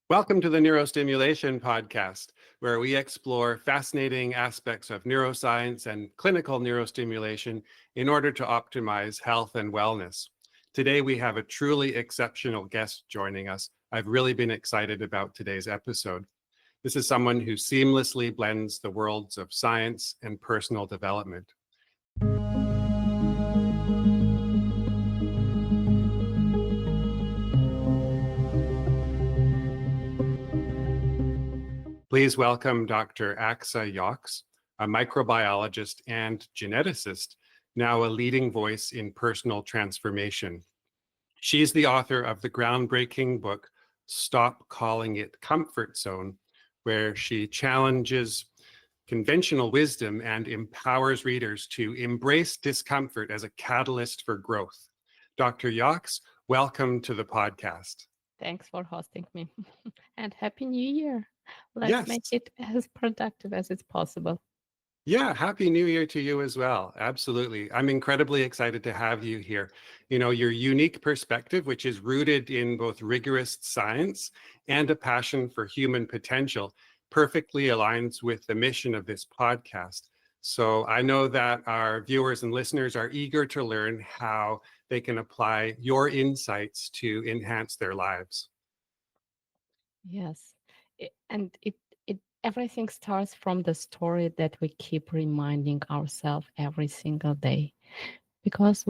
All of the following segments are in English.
Welcome to the Neurostimulation Podcast, where we explore fascinating aspects of neuroscience and clinical neurostimulation in order to optimize health and wellness. Today, we have a truly exceptional guest joining us. I've really been excited about today's episode. This is someone who seamlessly blends the worlds of science and personal development. Please welcome Dr. Axa Yox, a microbiologist and geneticist, now a leading voice in personal transformation. She's the author of the groundbreaking book, Stop Calling It Comfort Zone, where she challenges conventional wisdom and empowers readers to embrace discomfort as a catalyst for growth. Dr. Yox, welcome to the podcast. Thanks for hosting me. And Happy New Year. Let's Yes. make it as productive as it's possible. Yeah, Happy New Year to you as well. Absolutely. I'm incredibly excited to have you here. You know, your unique perspective, which is rooted in both rigorous science and a passion for human potential, perfectly aligns with the mission of this podcast. So I know that our viewers and listeners are eager to learn how they can apply your insights to enhance their lives. Yes. And everything starts from the story that we keep reminding ourselves every single day. Because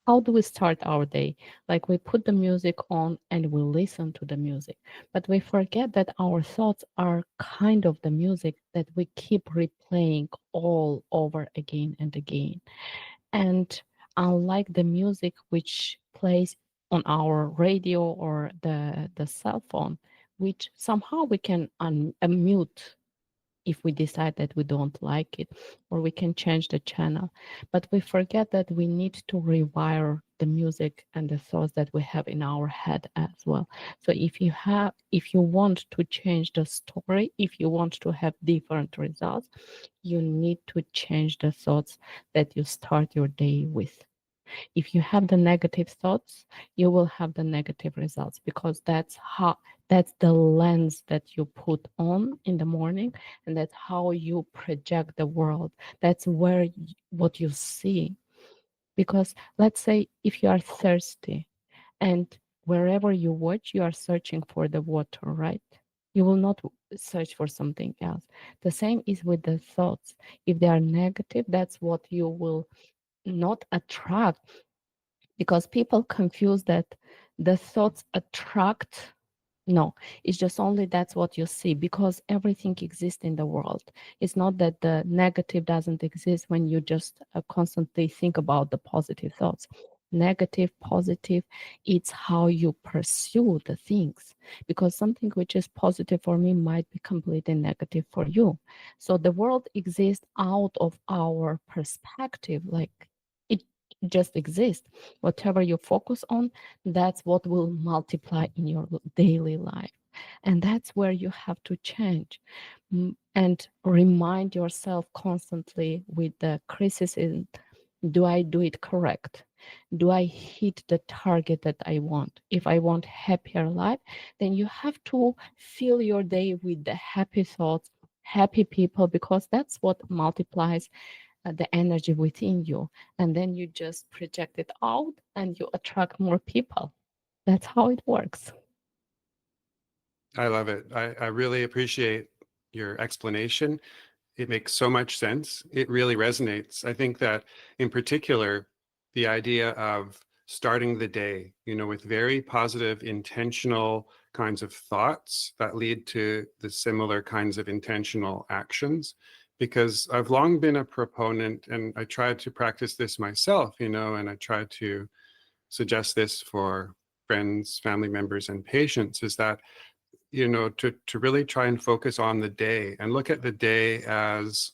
how do we start our day? Like we put the music on and we listen to the music, but we forget that our thoughts are kind of the music that we keep replaying all over again and again. And unlike the music which plays on our radio or the cell phone, which somehow we can unmute if we decide that we don't like it, or we can change the channel. But we forget that we need to rewire the music and the thoughts that we have in our head as well. So if you want to change the story, if you want to have different results, you need to change the thoughts that you start your day with. If you have the negative thoughts, you will have the negative results, because that's the lens that you put on in the morning, and that's how you project the world. That's what you see. Because let's say if you are thirsty and wherever you watch, you are searching for the water, right? You will not search for something else. The same is with the thoughts. If they are negative, that's what you will not attract, because people confuse that the thoughts attract. No, it's just only that's what you see, because everything exists in the world. It's not that the negative doesn't exist when you just constantly think about the positive thoughts. Negative, positive, it's how you pursue the things, because something which is positive for me might be completely negative for you. So the world exists out of our perspective, like it just exists. Whatever you focus on, that's what will multiply in your daily life. And that's where you have to change. And remind yourself constantly with the criticism: do I do it correct? Do I hit the target that I want? If I want happier life, then you have to fill your day with the happy thoughts, happy people, because that's what multiplies the energy within you. And then you just project it out and you attract more people. That's how it works. I love it. I really appreciate your explanation. It makes so much sense. It really resonates. I think that in particular, the idea of starting the day, you know, with very positive, intentional kinds of thoughts that lead to the similar kinds of intentional actions. Because I've long been a proponent, and I try to practice this myself, you know, and I try to suggest this for friends, family members, and patients, is that you know, to really try and focus on the day and look at the day as,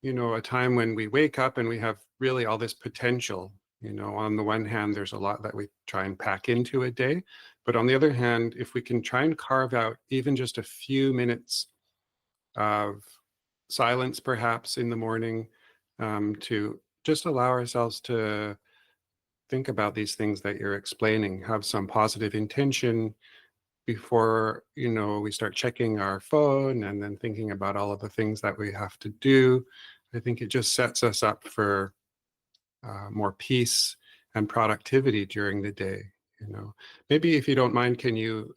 you know, a time when we wake up and we have really all this potential. You know, on the one hand, there's a lot that we try and pack into a day. But on the other hand, if we can try and carve out even just a few minutes of silence, perhaps in the morning, to just allow ourselves to think about these things that you're explaining, have some positive intention, before, we start checking our phone and then thinking about all of the things that we have to do. I think it just sets us up for more peace and productivity during the day. Maybe if you don't mind, can you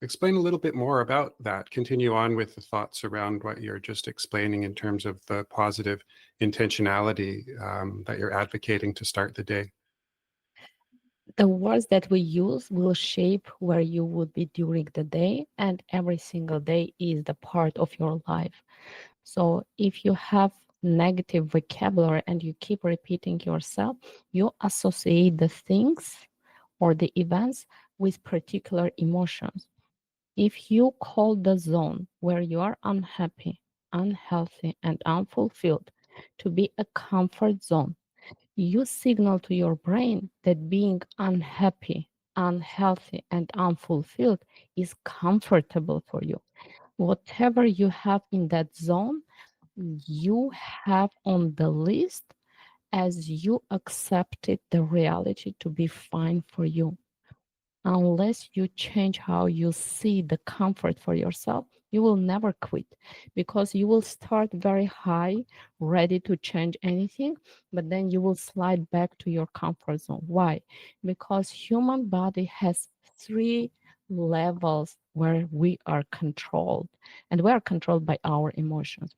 explain a little bit more about that? Continue on with the thoughts around what you're just explaining in terms of the positive intentionality that you're advocating to start the day. The words that we use will shape where you would be during the day, and every single day is the part of your life. So if you have negative vocabulary and you keep repeating yourself, you associate the things or the events with particular emotions. If you call the zone where you are unhappy, unhealthy, and unfulfilled to be a comfort zone, you signal to your brain that being unhappy, unhealthy, and unfulfilled is comfortable for you. Whatever you have in that zone, you have on the list as you accepted the reality to be fine for you. Unless you change how you see the comfort for yourself, you will never quit, because you will start very high, ready to change anything, but then you will slide back to your comfort zone. Why? Because human body has 3 levels where we are controlled, and we are controlled by our emotions.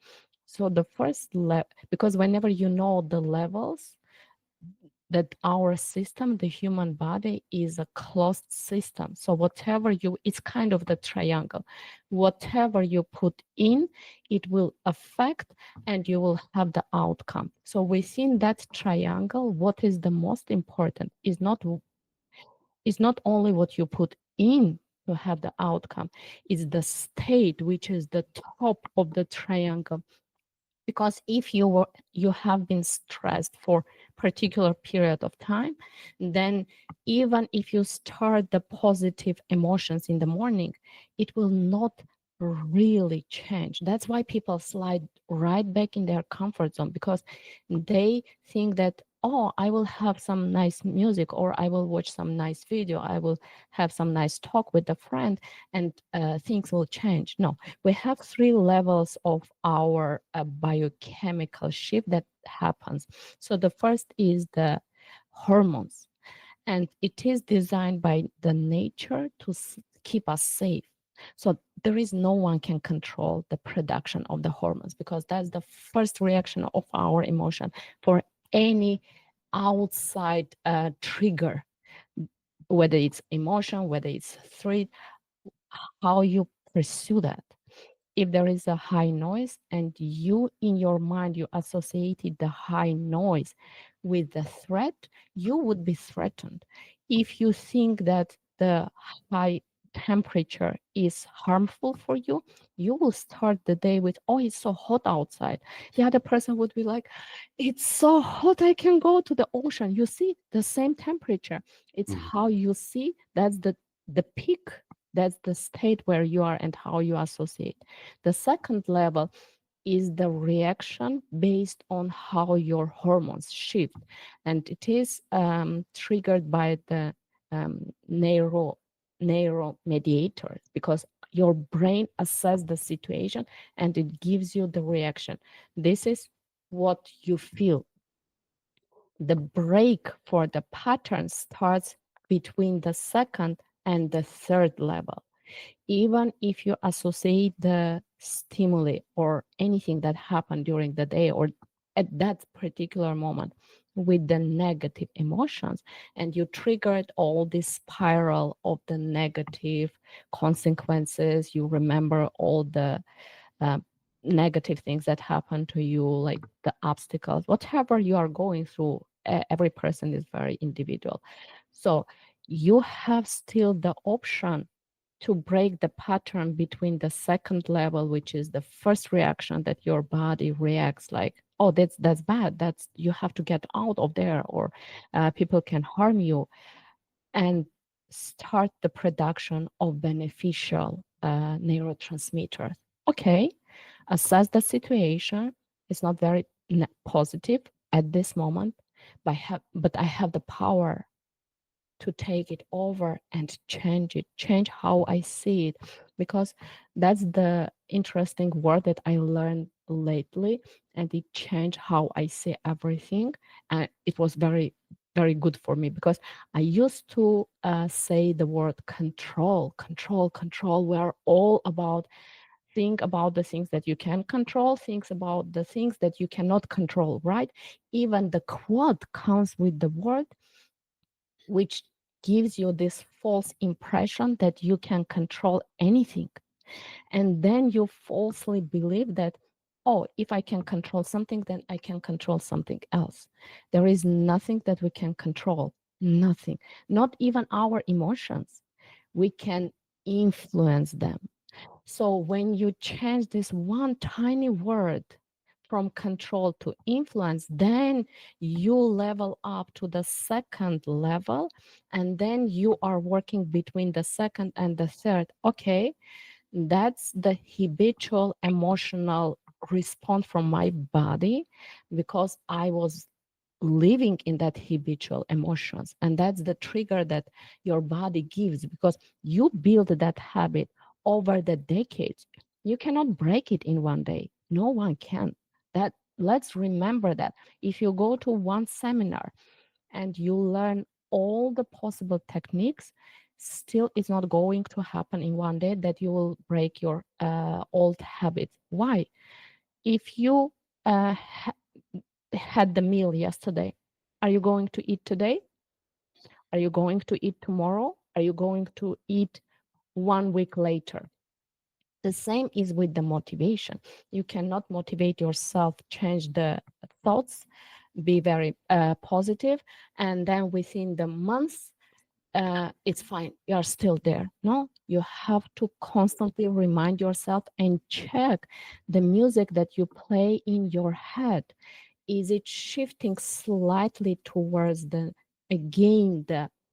So the first level, because whenever you know the levels, that our system, the human body, is a closed system. So whatever it's kind of the triangle. Whatever you put in, it will affect and you will have the outcome. So within that triangle, what is the most important is not only what you put in to have the outcome, it's the state, which is the top of the triangle. Because if you have been stressed for particular period of time, then even if you start the positive emotions in the morning, it will not really change. That's why people slide right back in their comfort zone, because they think that, oh, I will have some nice music, or I will watch some nice video, I will have some nice talk with a friend, and things will change. No, we have 3 levels of our biochemical shift that happens. So the first is the hormones, and it is designed by the nature to keep us safe. So there is no one can control the production of the hormones, because that's the first reaction of our emotion for any outside trigger, whether it's emotion, whether it's threat, how you pursue that. If there is a high noise and you in your mind you associated the high noise with the threat, you would be threatened. If you think that the high temperature is harmful for you, you will start the day with, oh, it's so hot outside. The other person would be like, it's so hot, I can go to the ocean. You see, the same temperature. It's how you see. That's the peak. That's the state where you are and how you associate. The second level is the reaction based on how your hormones shift. And it is triggered by the neuromediators, because your brain assesses the situation and it gives you the reaction. This is what you feel. The break for the pattern starts between the second and the third level. Even if you associate the stimuli or anything that happened during the day or at that particular moment with the negative emotions, and you triggered all this spiral of the negative consequences, you remember all the uh, negative things that happen to you, like the obstacles, whatever you are going through. Every person is very individual. So you have still the option to break the pattern between the second level, which is the first reaction that your body reacts like, oh, that's bad, that's, you have to get out of there, or people can harm you, and start the production of beneficial neurotransmitters. Okay, assess the situation. It's not very positive at this moment, but I have the power to take it over and change it, change how I see it. Because that's the interesting word that I learned lately, and it changed how I see everything. And it was very, very good for me, because I used to say the word control, control, control. We are all about think about the things that you can control, think about the things that you cannot control, right? Even the quote comes with the word, which gives you this false impression that you can control anything. And then you falsely believe that, oh, if I can control something, then I can control something else. There is nothing that we can control, nothing, not even our emotions. We can influence them. So when you change this one tiny word from control to influence, then you level up to the second level, and then you are working between the second and the third. Okay, that's the habitual emotional response from my body, because I was living in that habitual emotions, and that's the trigger that your body gives, because you build that habit over the decades. You cannot break it in one day, no one can. That, let's remember that. If you go to one seminar and you learn all the possible techniques, still it's not going to happen in one day that you will break your old habits. Why? If you had the meal yesterday, are you going to eat today? Are you going to eat tomorrow? Are you going to eat 1 week later? The same is with the motivation. You cannot motivate yourself, change the thoughts, be very positive, and then within the months, it's fine. You are still there. No, you have to constantly remind yourself and check the music that you play in your head. Is it shifting slightly towards the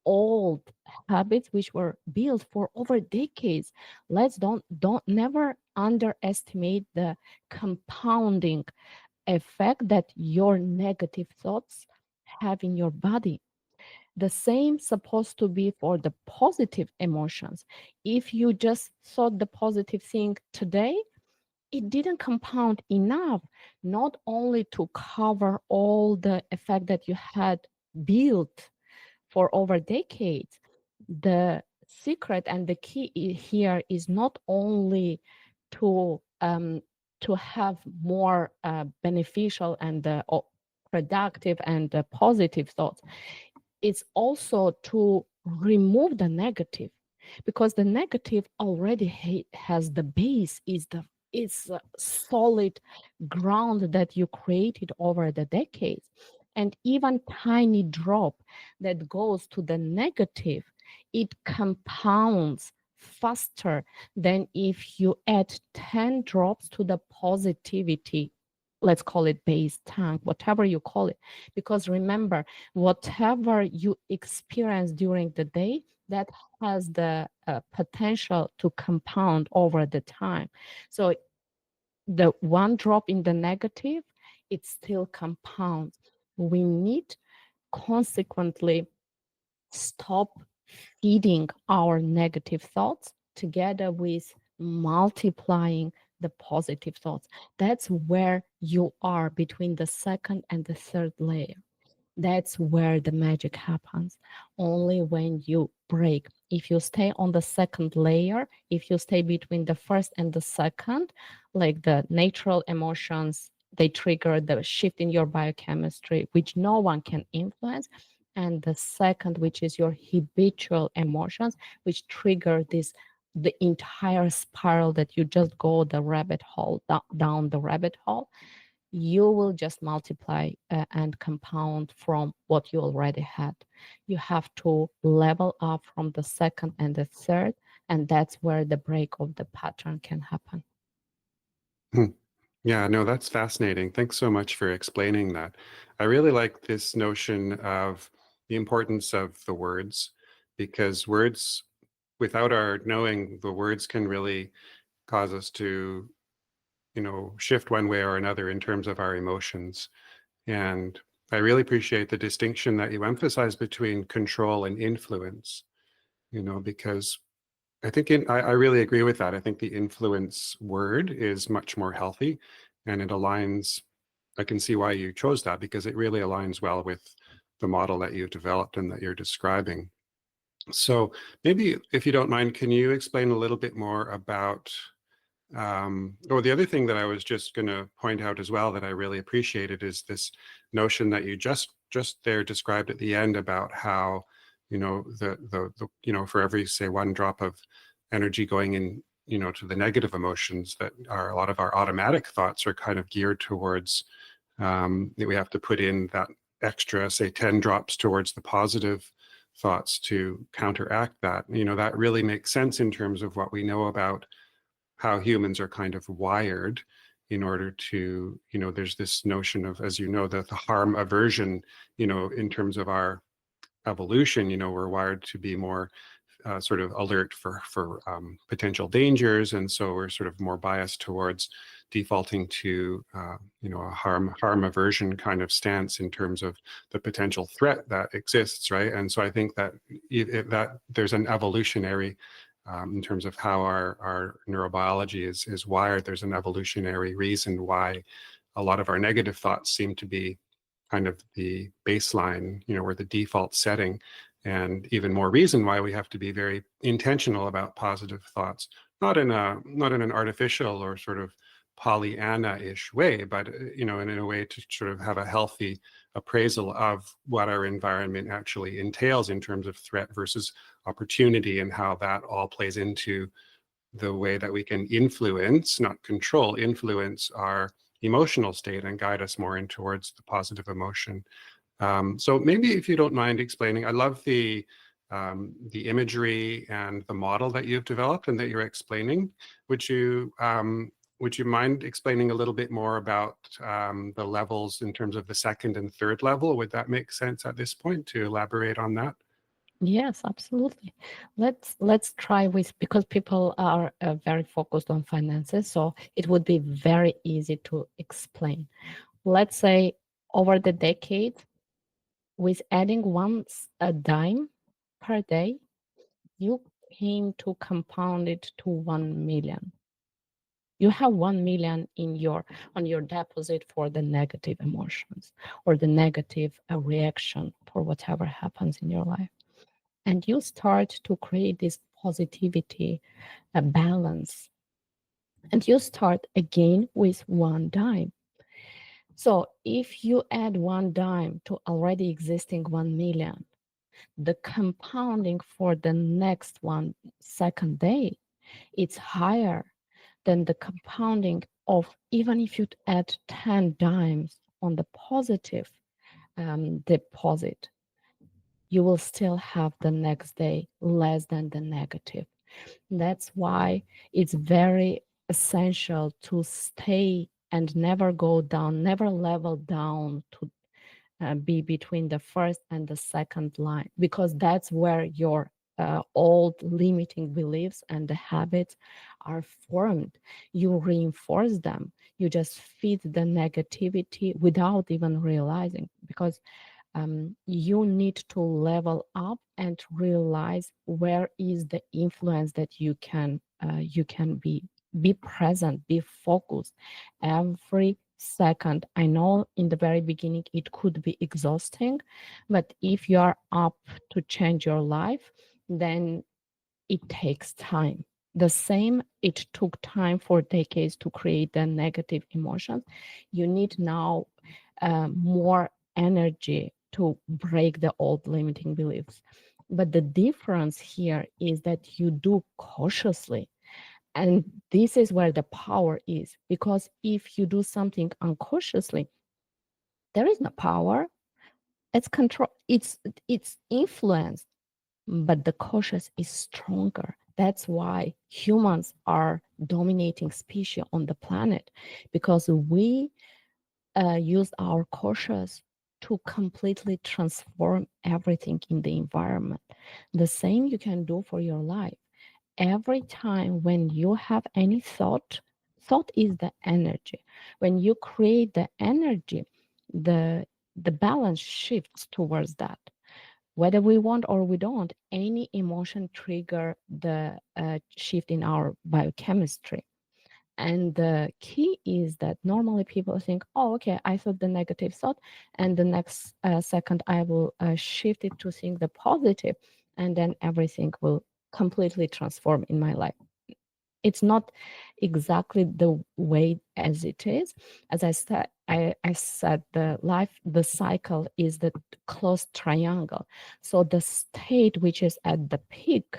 old habits which were built for over decades? Let's don't never underestimate the compounding effect that your negative thoughts have in your body. The same supposed to be for the positive emotions. If you just thought the positive thing today, it didn't compound enough, not only to cover all the effect that you had built for over decades. The secret and the key here is not only to have more beneficial and productive and positive thoughts. It's also to remove the negative, because the negative already has the base, is a solid ground that you created over the decades. And even tiny drop that goes to the negative, it compounds faster than if you add 10 drops to the positivity. Let's call it base tank, whatever you call it. Because remember, whatever you experience during the day, that has the potential to compound over the time. So the one drop in the negative, it still compounds. We need consequently stop feeding our negative thoughts together with multiplying the positive thoughts. That's where you are between the second and the third layer. That's where the magic happens. Only when you break. If you stay on the second layer, if you stay between the first and the second, like the natural emotions, they trigger the shift in your biochemistry, which no one can influence. And the second, which is your habitual emotions, which trigger this the entire spiral that you just go the rabbit hole down the rabbit hole. You will just multiply and compound from what you already had. You have to level up from the second and the third, and that's where the break of the pattern can happen. Hmm. Yeah, no, that's fascinating. Thanks so much for explaining that. I really like this notion of the importance of the words, because words, without our knowing, the words can really cause us to, shift one way or another in terms of our emotions. And I really appreciate the distinction that you emphasize between control and influence, because I really agree with that. I think the influence word is much more healthy, and it aligns. I can see why you chose that, because it really aligns well with the model that you've developed and that you're describing. So maybe, if you don't mind, can you explain a little bit more about, the other thing that I was just going to point out as well that I really appreciated is this notion that you just there described at the end about how, for every, say, one drop of energy going in, to the negative emotions, that are a lot of our automatic thoughts are kind of geared towards, that we have to put in that extra, say, 10 drops towards the positive thoughts to counteract that. That really makes sense in terms of what we know about how humans are kind of wired, in order to, there's this notion of, as the harm aversion, in terms of our evolution, we're wired to be more sort of alert for potential dangers, and so we're sort of more biased towards defaulting to a harm aversion kind of stance in terms of the potential threat that exists, right? And so I think that that there's an evolutionary, in terms of how our neurobiology is wired, there's an evolutionary reason why a lot of our negative thoughts seem to be kind of the baseline, or the default setting, and even more reason why we have to be very intentional about positive thoughts, not in an artificial or sort of Pollyanna-ish way, but in a way to sort of have a healthy appraisal of what our environment actually entails in terms of threat versus opportunity, and how that all plays into the way that we can influence, not control, influence our emotional state and guide us more in towards the positive emotion. So maybe, if you don't mind explaining, I love the imagery and the model that you've developed and that you're explaining. Would you mind explaining a little bit more about the levels in terms of the second and third level? Would that make sense at this point to elaborate on that? Yes, absolutely. Let's try with, because people are very focused on finances, so it would be very easy to explain. Let's say over the decade, with adding a dime per day, you came to compound it to 1 million. You have 1 million on your deposit for the negative emotions or the negative reaction for whatever happens in your life. And you start to create this positivity, a balance, and you start again with 1 dime. So if you add 1 dime to already existing 1 million, the compounding for the next 1 second day, it's higher than the compounding of, even if you add 10 dimes on the positive deposit, you will still have the next day less than the negative. That's why it's very essential to stay and never go down, never level down to be between the first and the second line, because that's where your old limiting beliefs and the habits are formed. You reinforce them. You just feed the negativity without even realizing, because you need to level up and realize where is the influence that you can be present, be focused every second. I know in the very beginning it could be exhausting, but if you are up to change your life, then it takes time. The same, it took time for decades to create the negative emotions. You need now more energy to break the old limiting beliefs. But the difference here is that you do cautiously. And this is where the power is, because if you do something uncautiously, there is no power. It's control. It's influence, but the cautious is stronger. That's why humans are dominating species on the planet, because we use our cautious to completely transform everything in the environment. The same you can do for your life. Every time when you have any thought is the energy. When you create the energy, the the balance shifts towards that. Whether we want or we don't, any emotion trigger the shift in our biochemistry. And the key is that normally people think, oh, okay, I thought the negative thought, and the next second I will shift it to think the positive, and then everything will completely transform in my life. It's not exactly the way as it is. As I said, the cycle is the closed triangle. So the state which is at the peak,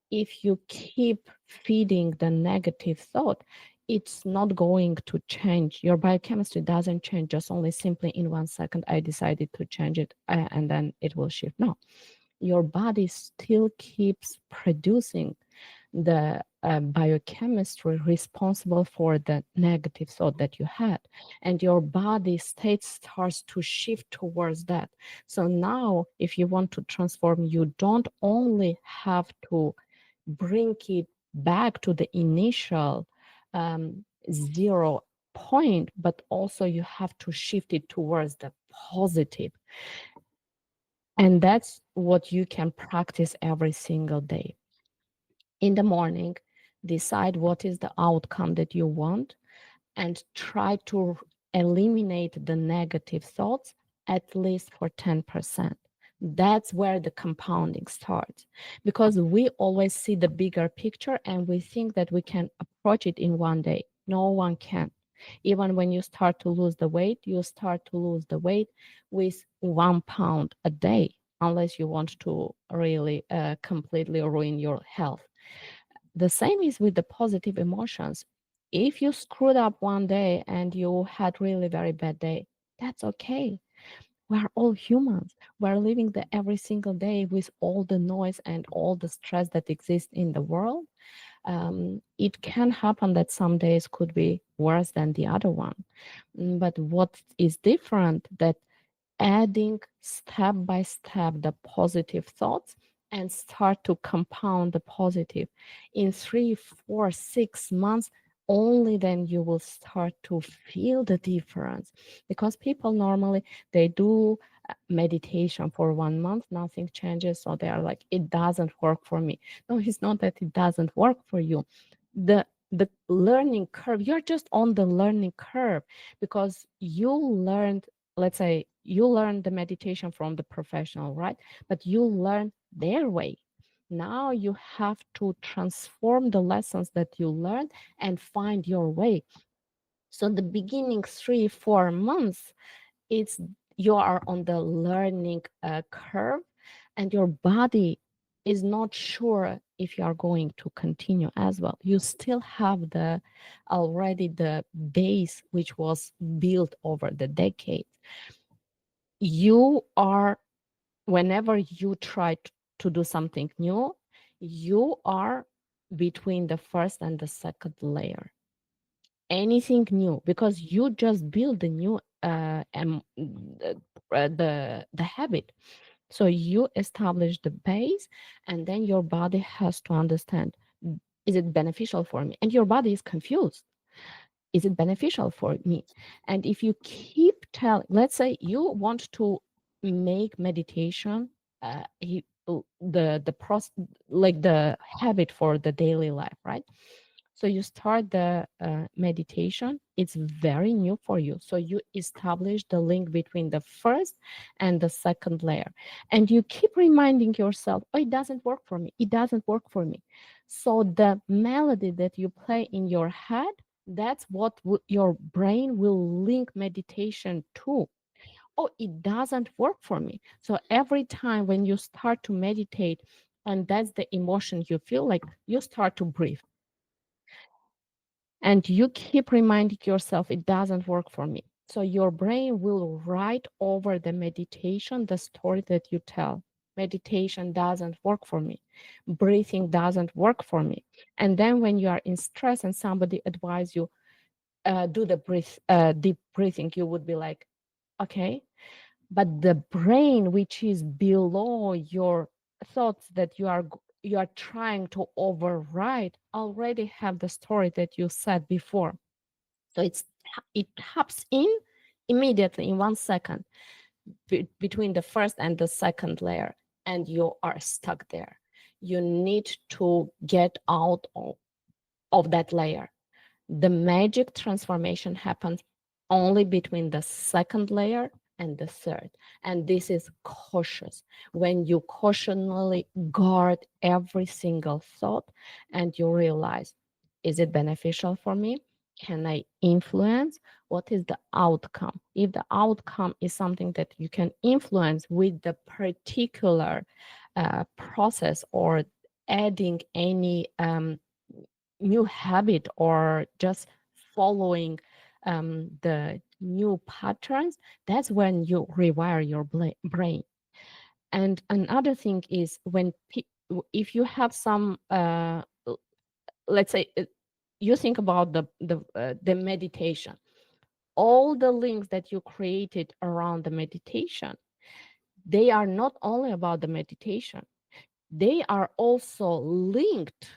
if you keep feeding the negative thought, it's not going to change. Your biochemistry doesn't change just only simply in 1 second. I decided to change it and then it will shift. No, your body still keeps producing the biochemistry responsible for the negative thought that you had, and your body state starts to shift towards that. So now if you want to transform, you don't only have to bring it back to the initial zero point, but also you have to shift it towards the positive. And that's what you can practice every single day. In the morning, decide what is the outcome that you want and try to eliminate the negative thoughts at least for 10%. That's where the compounding starts, because we always see the bigger picture and we think that we can approach it in one day. No one can. Even when you start to lose the weight, you start to lose the weight with 1 pound a day, unless you want to really completely ruin your health. The same is with the positive emotions. If you screwed up one day and you had really very bad day, that's okay. We're all humans. We're living the every single day with all the noise and all the stress that exists in the world. It can happen that some days could be worse than the other one. But what is different, that adding step by step the positive thoughts and start to compound the positive in 3, 4, 6 months, only then you will start to feel the difference. Because people normally, they do meditation for 1 month, nothing changes, so they are like, it doesn't work for me. No, it's not that it doesn't work for you. The learning curve, you're just on the learning curve, because you learned, let's say you learn the meditation from the professional, right? But you learn their way. Now you have to transform the lessons that you learned and find your way. So the beginning 3, 4 months, it's you are on the learning curve, and your body is not sure if you are going to continue as well. You still have the already the base which was built over the decades. You are, whenever you try to do something new, you are between the first and the second layer. Anything new, because you just build the new the habit. So you establish the base, and then your body has to understand, is it beneficial for me? And your body is confused. Is it beneficial for me? And if you keep telling, let's say you want to make meditation the process, like the habit for the daily life, right? So you start the meditation, it's very new for you. So you establish the link between the first and the second layer. And you keep reminding yourself, oh, it doesn't work for me. It doesn't work for me. So the melody that you play in your head, that's what your brain will link meditation to. Oh, it doesn't work for me. So every time when you start to meditate, and that's the emotion you feel, like you start to breathe, and you keep reminding yourself, it doesn't work for me. So your brain will write over the meditation the story that you tell. Meditation doesn't work for me. Breathing doesn't work for me. And then when you are in stress and somebody advise you, do the deep breathing, you would be like, okay. But the brain, which is below your thoughts that you are trying to override, already have the story that you said before. So it taps in immediately in 1 second between the first and the second layer, and you are stuck there. You need to get out of that layer. The magic transformation happens only between the second layer and the third. And this is cautious. When you cautiously guard every single thought and you realize, is it beneficial for me? Can I influence? What is the outcome? If the outcome is something that you can influence with the particular process, or adding any new habit, or just following the new patterns, that's when you rewire your brain. And another thing is, when if you have some let's say you think about the meditation, all the links that you created around the meditation, they are not only about the meditation, they are also linked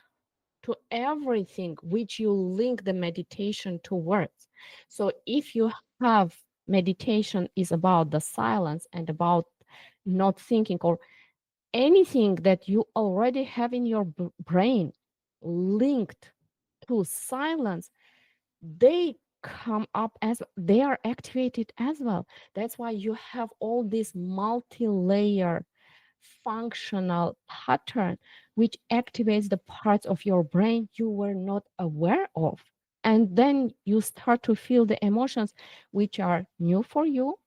to everything which you link the meditation towards. So if you have meditation is about the silence and about not thinking, or anything that you already have in your brain linked to silence, they come up as they are activated as well. That's why you have all this multi-layer functional pattern which activates the parts of your brain you were not aware of. And then you start to feel the emotions which are new for you,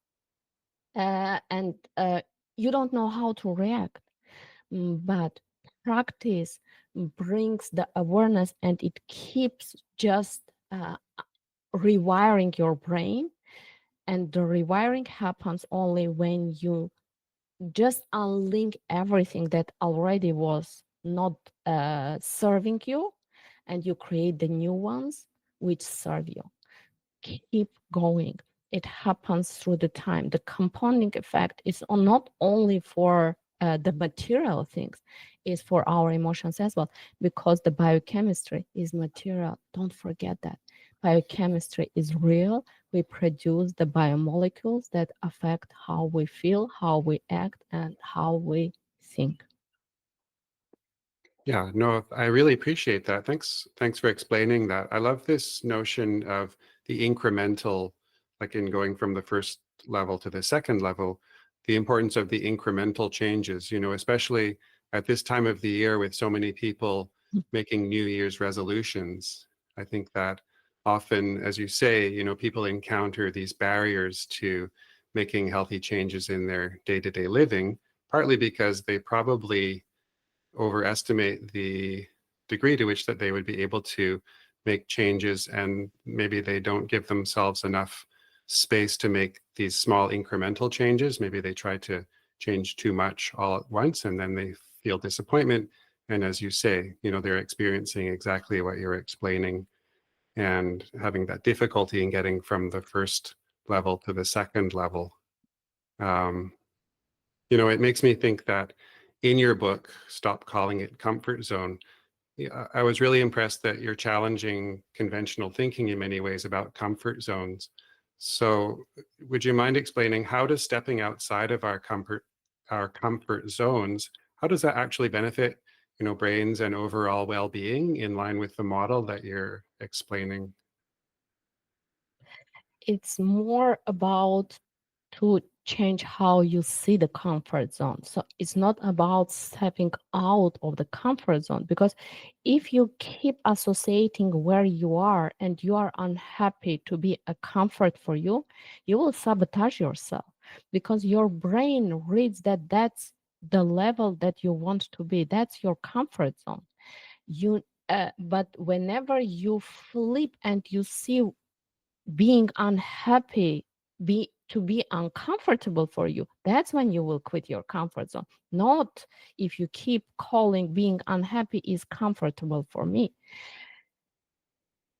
and you don't know how to react. But practice brings the awareness, and it keeps just rewiring your brain. And the rewiring happens only when you just unlink everything that already was not serving you, and you create the new ones which serve you. Keep going. It happens through the time. The compounding effect is not only for the material things, is for our emotions as well, because the biochemistry is material. Don't forget that. Biochemistry is real. We produce the biomolecules that affect how we feel, how we act, and how we think. Yeah, no, I really appreciate that. Thanks for explaining that. I love this notion of the incremental, like in going from the first level to the second level, the importance of the incremental changes, especially at this time of the year with so many people making New Year's resolutions. I think that often, as you say, people encounter these barriers to making healthy changes in their day-to-day living, partly because they probably overestimate the degree to which that they would be able to make changes, and maybe they don't give themselves enough space to make these small incremental changes. Maybe they try to change too much all at once, and then they feel disappointment. And as you say, they're experiencing exactly what you're explaining, and having that difficulty in getting from the first level to the second level. Um, it makes me think that in your book, Stop Calling It Comfort Zone, I was really impressed that you're challenging conventional thinking in many ways about comfort zones. So would you mind explaining, how does stepping outside of our comfort zones, how does that actually benefit, brains and overall well-being in line with the model that you're explaining? It's more about to change how you see the comfort zone. So it's not about stepping out of the comfort zone, because if you keep associating where you are and you are unhappy to be a comfort for you, you will sabotage yourself, because your brain reads that that's the level that you want to be. That's your comfort zone. But whenever you flip and you see being unhappy to be uncomfortable for you, that's when you will quit your comfort zone. Not if you keep calling being unhappy is comfortable for me.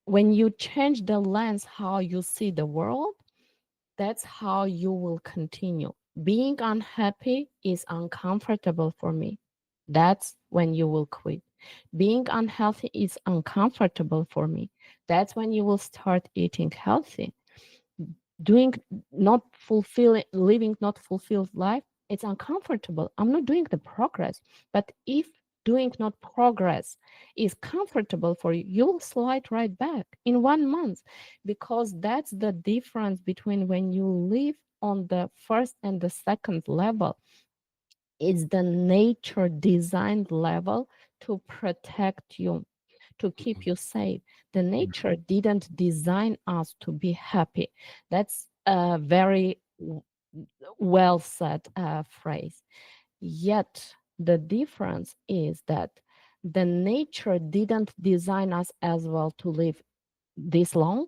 When you change the lens how you see the world, that's how you will continue. Being unhappy is uncomfortable for me. That's when you will quit. Being unhealthy is uncomfortable for me. That's when you will start eating healthy. doing not fulfilling, living not fulfilled life, it's uncomfortable. I'm not doing the progress. But if doing not progress is comfortable for you, you'll slide right back in 1 month, because that's the difference between when you live on the first and the second level. It's the nature designed level to protect you, to keep you safe. The nature didn't design us to be happy. That's a very well said phrase. Yet the difference is that the nature didn't design us as well to live this long.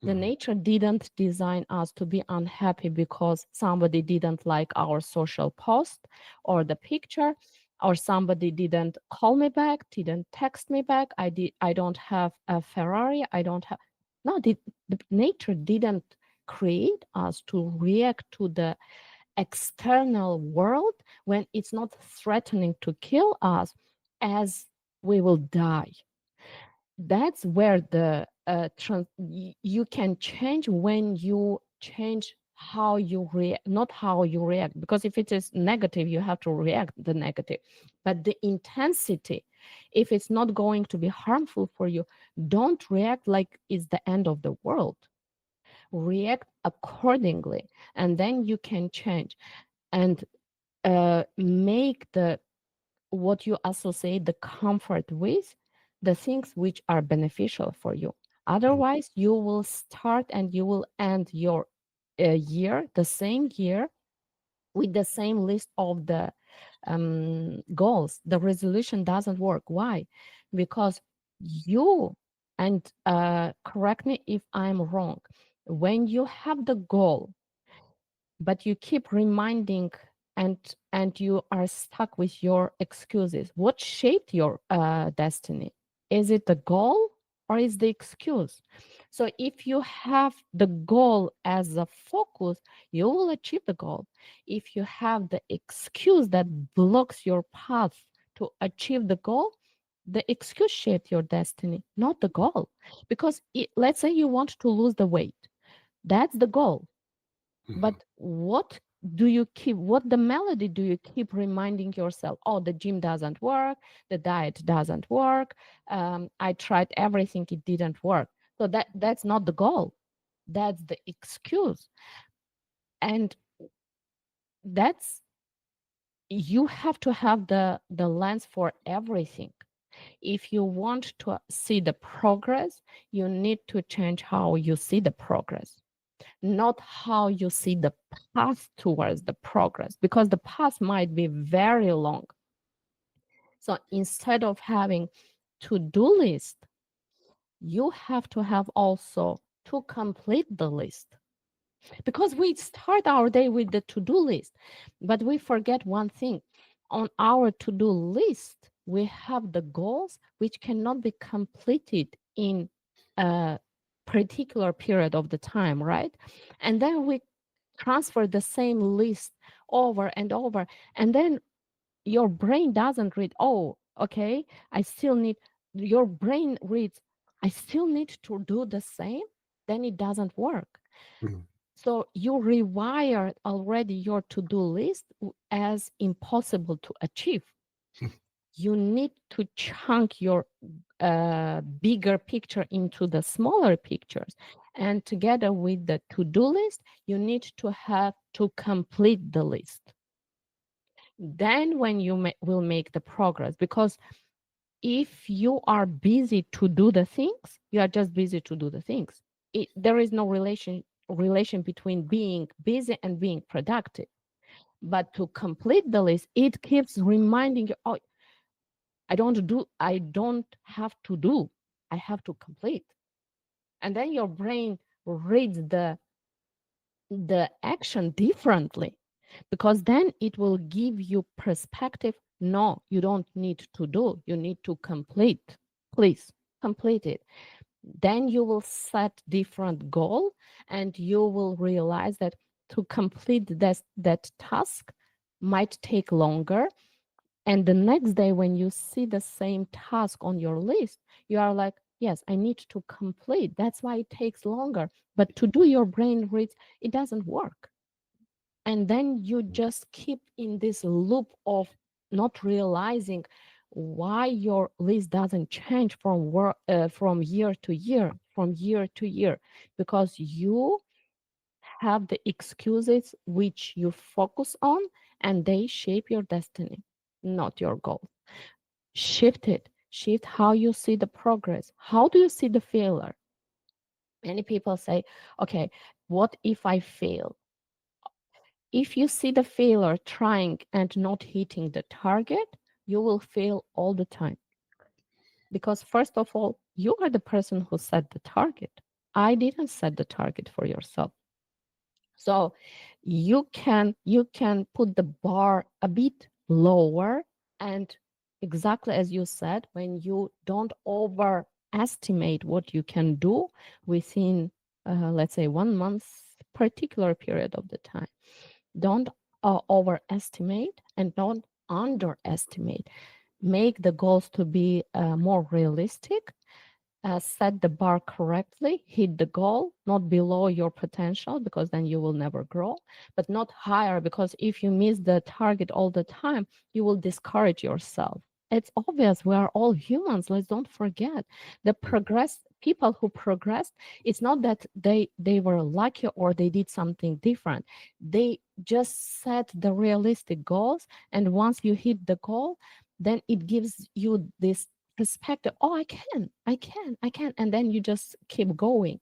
The Mhm. nature didn't design us to be unhappy because somebody didn't like our social post or the picture, or somebody didn't call me back, didn't text me back. I don't have a Ferrari. I don't have. No, the nature didn't create us to react to the external world when it's not threatening to kill us, as we will die. That's where the you can change when you change how you react, not how you react, because if it is negative, you have to react the negative. But the intensity, if it's not going to be harmful for you, don't react like it's the end of the world. React accordingly, and then you can change and make the what you associate the comfort with the things which are beneficial for you. Otherwise, you will start and you will end your year, the same year, with the same list of the goals. The resolution doesn't work. Why? Because you, and correct me if I'm wrong, when you have the goal but you keep reminding, and you are stuck with your excuses, what shaped your destiny? Is it the goal or is the excuse? So if you have the goal as a focus, you will achieve the goal. If you have the excuse that blocks your path to achieve the goal, the excuse shaped your destiny, not the goal. Because let's say you want to lose the weight, that's the goal. Mhm. But what the melody do you keep reminding yourself? Oh, the gym doesn't work, the diet doesn't work. I tried everything, it didn't work. So that's not the goal. That's the excuse. And that's you have to have the lens for everything. If you want to see the progress, you need to change how you see the progress, not how you see the path towards the progress, because the path might be very long. So instead of having to-do list, you have to have also to complete the list, because we start our day with the to-do list, but we forget one thing. On our to-do list, we have the goals which cannot be completed in a particular period of the time, right? And then we transfer the same list over and over, and then your brain doesn't read, oh, okay, I still need, your brain reads, I still need to do the same. Then it doesn't work. Mhm. So you rewire already your to-do list as impossible to achieve. You need to chunk your bigger picture into the smaller pictures. And together with the to-do list, you need to have to complete the list. Then when you will make the progress, because if you are busy to do the things, you are just busy to do the things. There is no relation between being busy and being productive. But to complete the list, it keeps reminding you, oh, I don't have to do, I have to complete. And then your brain reads the action differently, because then it will give you perspective. No, you don't need to do, you need to complete. Please complete it. Then you will set different goal, and you will realize that to complete that task might take longer. And the next day when you see the same task on your list, you are like, Yes, I need to complete. That's why it takes longer. But to do your brain reads, it doesn't work. And then you just keep in this loop of not realizing why your list doesn't change from year to year, from year to year, because you have the excuses which you focus on, and they shape your destiny, not your goal. Shift it. Shift how you see the progress. How do you see the failure? Many people say, okay, what if I fail? If you see the failure trying and not hitting the target, you will fail all the time. Because, first of all, you are the person who set the target. I didn't set the target for yourself. So you can put the bar a bit lower, and exactly as you said, when you don't overestimate what you can do within, let's say, 1 month particular period of the time, don't overestimate and don't underestimate. Make the goals to be more realistic, set the bar correctly, hit the goal, not below your potential, because then you will never grow, but not higher, because if you miss the target all the time, you will discourage yourself. It's obvious we are all humans. Let's don't forget the progress. People who progressed, it's not that they were lucky or they did something different. They just set the realistic goals, and once you hit the goal, then it gives you this perspective. Oh, I can, and then you just keep going.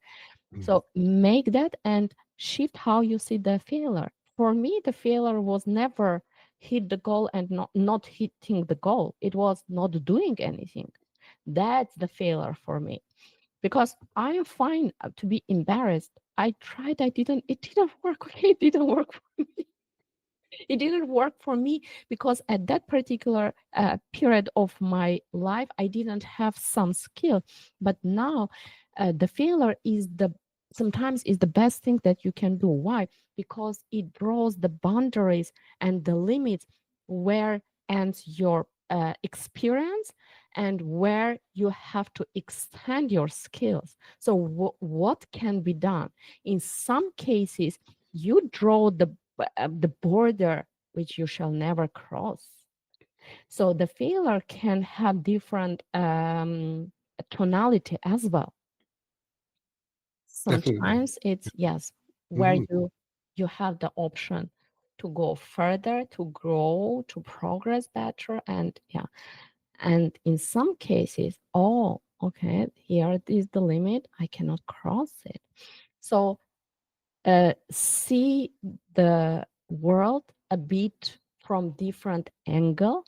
Mhm. So make that and shift how you see the failure. For me, the failure was never hit the goal and not hitting the goal. It was not doing anything. That's the failure for me, because I am fine to be embarrassed. I tried, it didn't work. Okay, it didn't work. It didn't work for me because at that particular period of my life, I didn't have some skill. But now, the failure is the sometimes is the best thing that you can do. Why? Because it draws the boundaries and the limits where ends your experience and where you have to extend your skills. So what can be done? In some cases, you draw the border which you shall never cross. So the failure can have different tonality as well. Definitely. Sometimes it's, yes, where Mhm. you have the option to go further, to grow, to progress better, and yeah. And in some cases, oh, okay, here is the limit. I cannot cross it. So see the world a bit from different angle,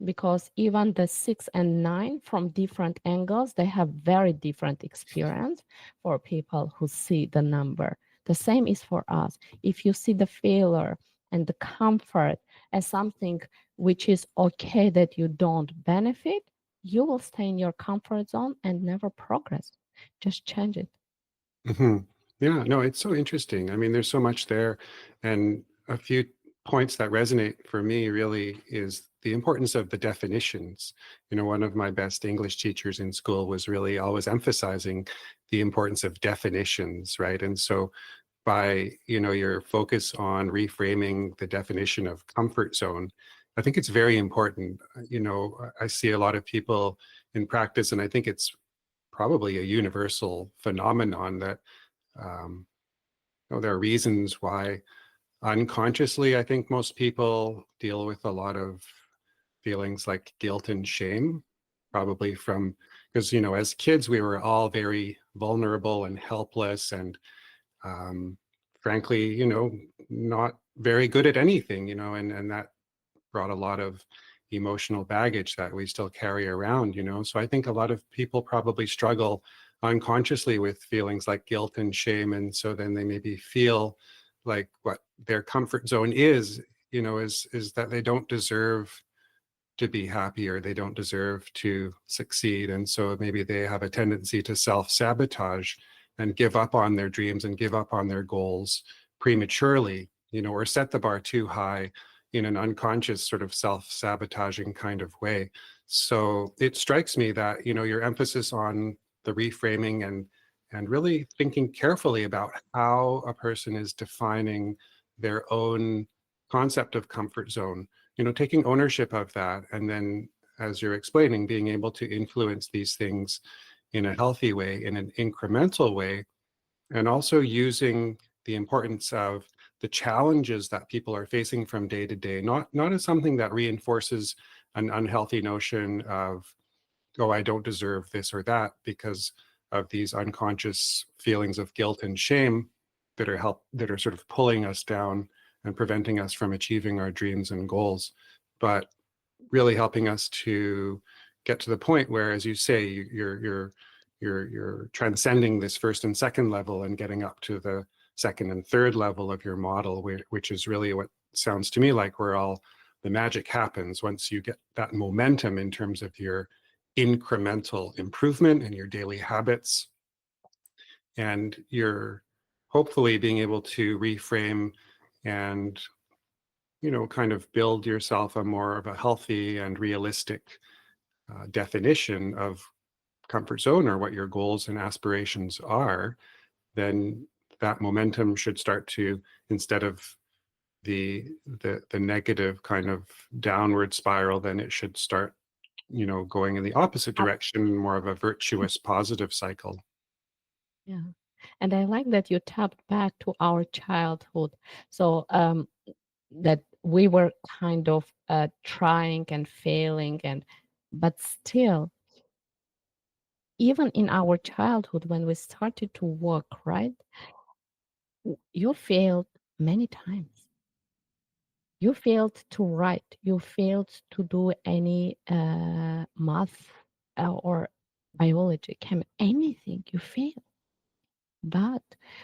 because even the 6 and 9 from different angles, they have very different experience for people who see the number. The same is for us. If you see the failure and the comfort as something which is okay that you don't benefit, you will stay in your comfort zone and never progress. Just change it. Mhm. Yeah, no, it's so interesting. I mean, there's so much there. And a few points that resonate for me really is the importance of the definitions. One of my best English teachers in school was really always emphasizing the importance of definitions, right? And so by, your focus on reframing the definition of comfort zone, I think it's very important. I see a lot of people in practice, and I think it's probably a universal phenomenon that um, there are reasons why unconsciously, I think most people deal with a lot of feelings like guilt and shame, probably from because, as kids, we were all very vulnerable and helpless and um, frankly, not very good at anything, and that brought a lot of emotional baggage that we still carry around. So I think a lot of people probably struggle unconsciously with feelings like guilt and shame. And so then they maybe feel like what their comfort zone is that they don't deserve to be happy or they don't deserve to succeed. And so maybe they have a tendency to self-sabotage and give up on their dreams and give up on their goals prematurely, or set the bar too high in an unconscious sort of self-sabotaging kind of way. So it strikes me that, your emphasis on the reframing and really thinking carefully about how a person is defining their own concept of comfort zone, taking ownership of that. And then, as you're explaining, being able to influence these things in a healthy way, in an incremental way, and also using the importance of the challenges that people are facing from day to day, not as something that reinforces an unhealthy notion of, oh, I don't deserve this or that, because of these unconscious feelings of guilt and shame that are sort of pulling us down and preventing us from achieving our dreams and goals, but really helping us to get to the point where, as you say, you're transcending this first and second level and getting up to the second and third level of your model, which is really what sounds to me like where all the magic happens once you get that momentum in terms of your incremental improvement and your daily habits. And you're hopefully being able to reframe and kind of build yourself a more of a healthy and realistic definition of comfort zone, or what your goals and aspirations are. Then that momentum should start to, instead of the negative kind of downward spiral, then it should start going in the opposite direction, more of a virtuous positive cycle. Yeah. And I like that you tapped back to our childhood. So that we were kind of trying and failing, but still, even in our childhood, when we started to work, right, you failed many times. You failed to write. You failed to do any math or biology, anything. You failed. But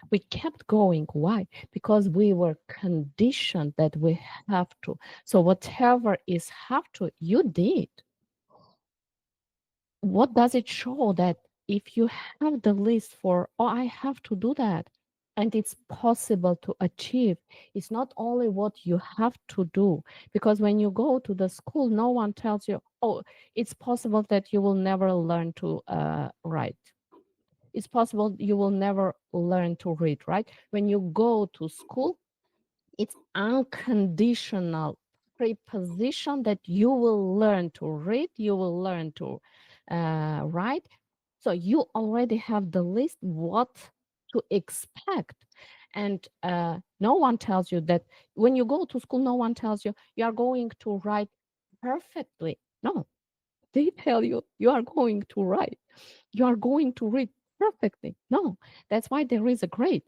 we kept going. Why? Because we were conditioned that we have to. So whatever is have to, you did. What does it show? That if you have the list for, oh, I have to do that, and it's possible to achieve, it's not only what you have to do. Because when you go to the school, no one tells you, oh, it's possible that you will never learn to write. It's possible you will never learn to read, right? When you go to school, it's unconditional preposition that you will learn to read, you will learn to write. So you already have the list what to expect. And no one tells you that when you go to school, no one tells you you are going to write perfectly. No, they tell you you are going to write, you are going to read perfectly. No, that's why there is a grade.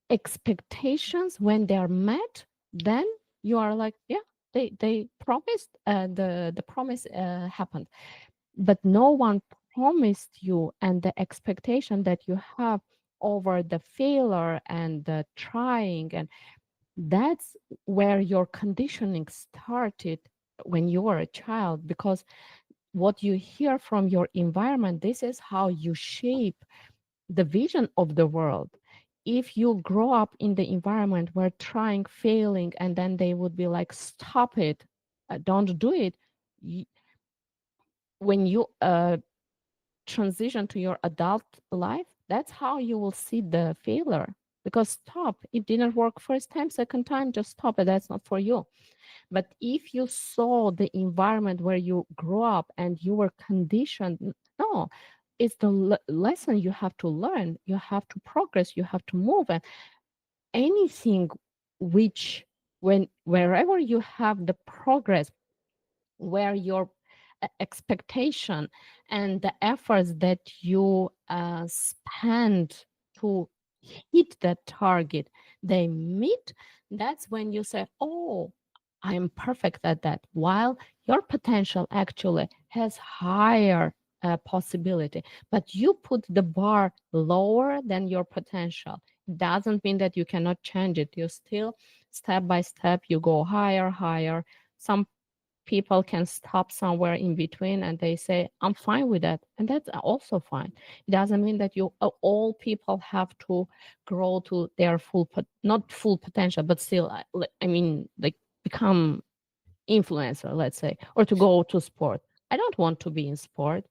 Expectations, when they are met, then you are like, yeah, they promised, the promise happened. But no one promised you, and the expectation that you have over the failure and the trying, and that's where your conditioning started when you were a child. Because what you hear from your environment, this is how you shape the vision of the world. If you grow up in the environment where trying, failing, and then they would be like, stop it, don't do it. When you transition to your adult life, that's how you will see the failure. Because stop, it didn't work first time, second time, just stop it. That's not for you. But if you saw the environment where you grew up and you were conditioned, no, it's the lesson you have to learn. You have to progress. You have to move. And anything which, wherever you have the progress, where your expectation and the efforts that you spend to hit that target, they meet, that's when you say, oh, I'm perfect at that. While your potential actually has higher possibility, but you put the bar lower than your potential. Doesn't mean that you cannot change it. You still, step by step, you go higher, higher. Some people can stop somewhere in between and they say, I'm fine with that. And that's also fine. It doesn't mean that you all people have to grow to their full, not full potential, but still, I mean, like become influencer, let's say, or to go to sport. I don't want to be in sport.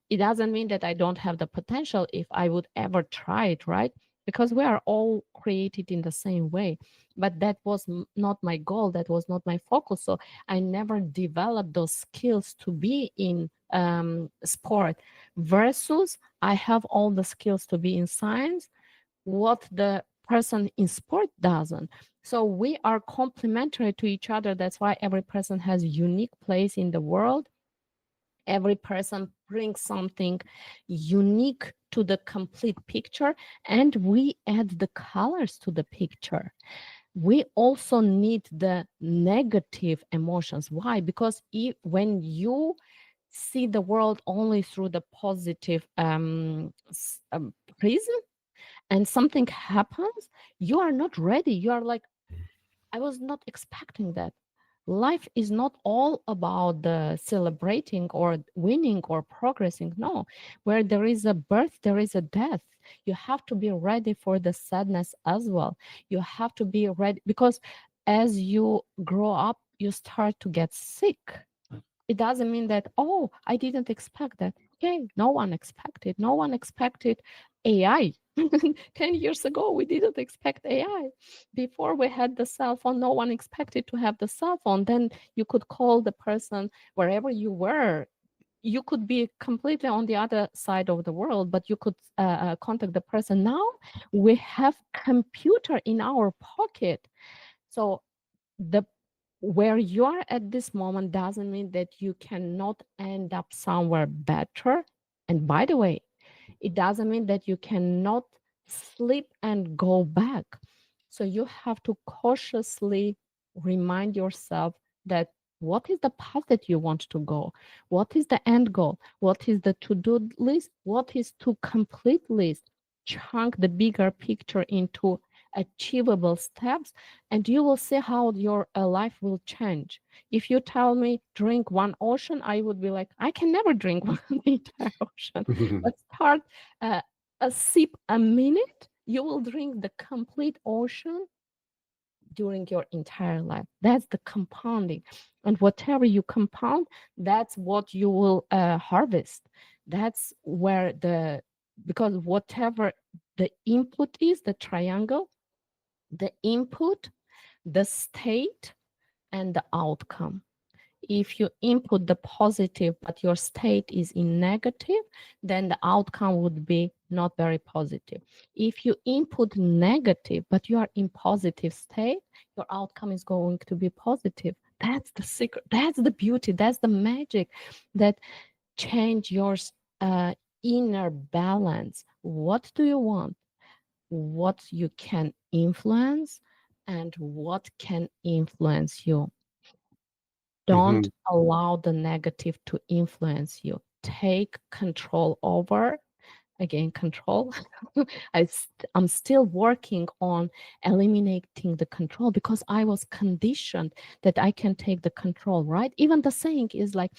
It doesn't mean that I don't have the potential if I would ever try it, right? Because we are all created in the same way. But that was not my goal. That was not my focus. So I never developed those skills to be in sport, versus I have all the skills to be in science, what the person in sport doesn't. So we are complementary to each other. That's why every person has a unique place in the world. Every person brings something unique to the complete picture, and we add the colors to the picture. We also need the negative emotions. Why? Because when you see the world only through the positive prism, and something happens, you are not ready. You are like, I was not expecting that. Life is not all about the celebrating or winning or progressing. No, where there is a birth, there is a death. You have to be ready for the sadness as well. You have to be ready, because as you grow up, you start to get sick. It doesn't mean that, oh, I didn't expect that. Okay, no one expected. No one expected AI. 10 years ago, we didn't expect AI. Before we had the cell phone, no one expected to have the cell phone. Then you could call the person wherever you were. You could be completely on the other side of the world, but you could contact the person. Now we have computer in our pocket. So the where you are at this moment doesn't mean that you cannot end up somewhere better. And by the way, it doesn't mean that you cannot slip and go back. So you have to cautiously remind yourself that what is the path that you want to go? What is the end goal? What is the to-do list? What is to complete list? Chunk the bigger picture into achievable steps, and you will see how your life will change. If you tell me drink one ocean, I would be like, I can never drink one entire ocean. But start a sip a minute, you will drink the complete ocean during your entire life. That's the compounding. And whatever you compound, that's what you will harvest. That's where because whatever the input is, the triangle, the input, the state, and the outcome. If you input the positive, but your state is in negative, then the outcome would be not very positive. If you input negative, but you are in positive state, your outcome is going to be positive. That's the secret. That's the beauty. That's the magic that change your inner balance. What do you want? What you can influence and what can influence you. Don't allow the negative to influence you. Take control over, again, control. I'm still working on eliminating the control, because I was conditioned that I can take the control, right? Even the saying is like,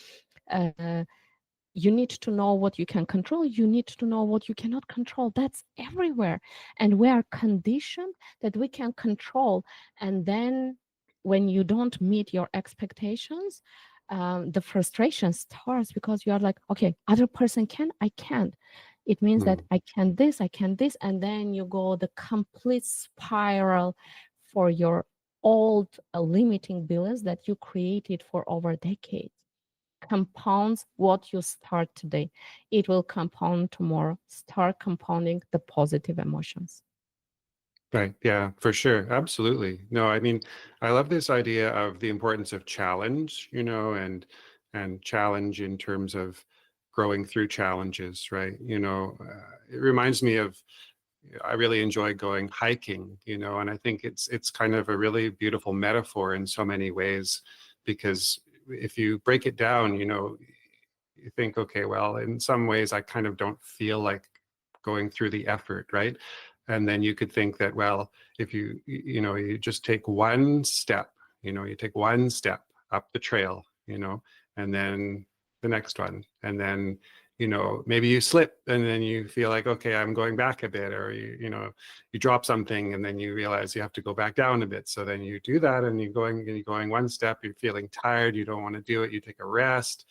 you need to know what you can control. You need to know what you cannot control. That's everywhere. And we are conditioned that we can control. And then when you don't meet your expectations, the frustration starts, because you are like, okay, other person can, I can't. It means that I can this, I can this. And then you go the complete spiral for your old limiting beliefs that you created for over decades. Compounds what you start today. It will compound tomorrow. Start compounding the positive emotions. Right. Yeah, for sure. Absolutely. No, I mean, I love this idea of the importance of challenge, and challenge in terms of growing through challenges, right? It reminds me of, I really enjoy going hiking, and I think it's kind of a really beautiful metaphor in so many ways, because if you break it down, you think, okay, well, in some ways I kind of don't feel like going through the effort, right? And then you could think that, well, if you just take one step, you take one step up the trail, and then the next one, and then maybe you slip and then you feel like, okay, I'm going back a bit, or you drop something and then you realize you have to go back down a bit. So then you do that, and you're going one step, you're feeling tired, you don't want to do it, you take a rest,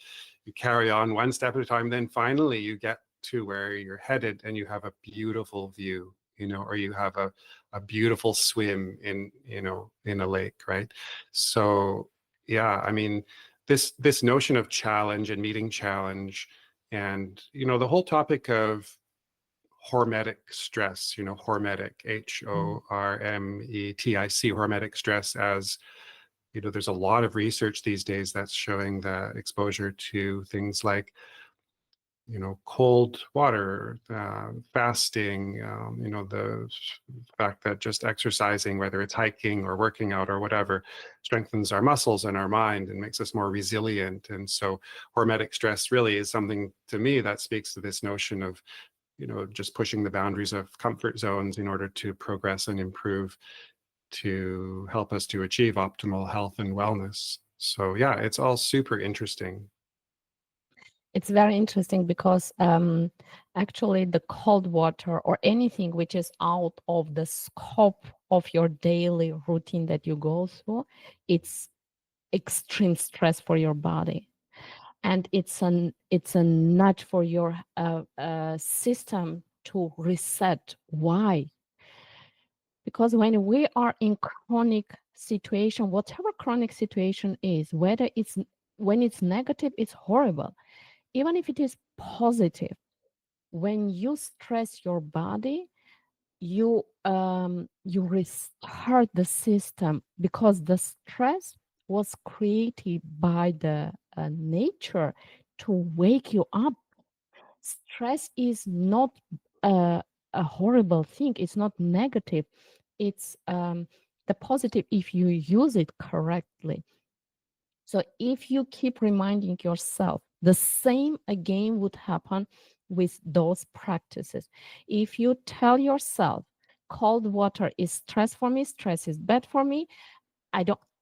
you carry on one step at a time, then finally you get to where you're headed and you have a beautiful view, or you have a beautiful swim in a lake, right? So yeah, I mean, this notion of challenge and meeting challenge, and the whole topic of hormetic stress, hormetic, Hormetic, hormetic stress, as there's a lot of research these days that's showing that exposure to things like cold water, fasting, the fact that just exercising, whether it's hiking or working out or whatever, strengthens our muscles and our mind and makes us more resilient. And so hormetic stress really is something, to me, that speaks to this notion of just pushing the boundaries of comfort zones in order to progress and improve, to help us to achieve optimal health and wellness. So yeah, it's all super interesting. It's very interesting because actually the cold water or anything which is out of the scope of your daily routine that you go through, it's extreme stress for your body. And it's a nudge for your system to reset. Why? Because when we are in chronic situation, whatever chronic situation is, whether it's when it's negative, it's horrible. Even if it is positive, when you stress your body, you restart the system, because the stress was created by the nature to wake you up. Stress is not a horrible thing. It's not negative. It's the positive if you use it correctly. So if you keep reminding yourself, the same again would happen with those practices. If you tell yourself, cold water is stress for me, stress is bad for me,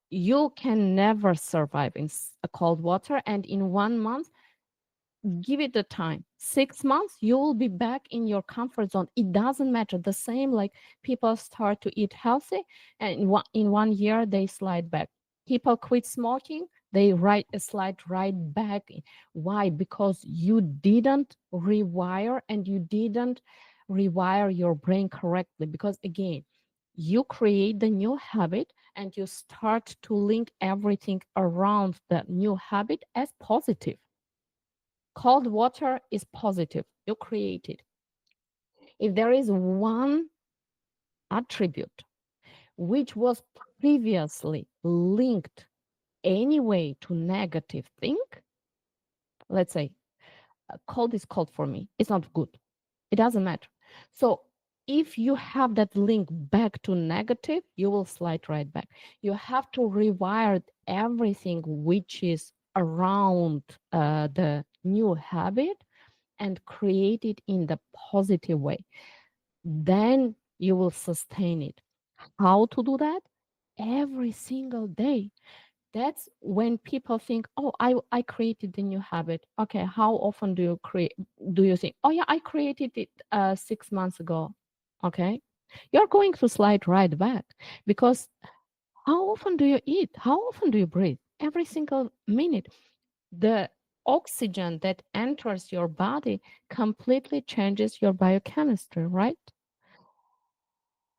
you can never survive in a cold water. And in 1 month, give it the time. 6 months, you will be back in your comfort zone. It doesn't matter. The same like people start to eat healthy, and in 1 year they slide back. People quit smoking, they slide right back. Why? Because you didn't rewire, and you didn't rewire your brain correctly. Because again, you create the new habit and you start to link everything around the new habit as positive. Cold water is positive. You create it. If there is one attribute which was previously linked anyway to negative thing, let's say cold is cold for me, it's not good. It doesn't matter. So if you have that link back to negative, you will slide right back. You have to rewire everything which is around the new habit and create it in the positive way. Then you will sustain it. How to do that? Every single day. That's when people think, oh, I created the new habit. Okay, how often do you think, oh yeah, I created it 6 months ago. Okay. You're going to slide right back, because how often do you eat? How often do you breathe? Every single minute. The oxygen that enters your body completely changes your biochemistry, right?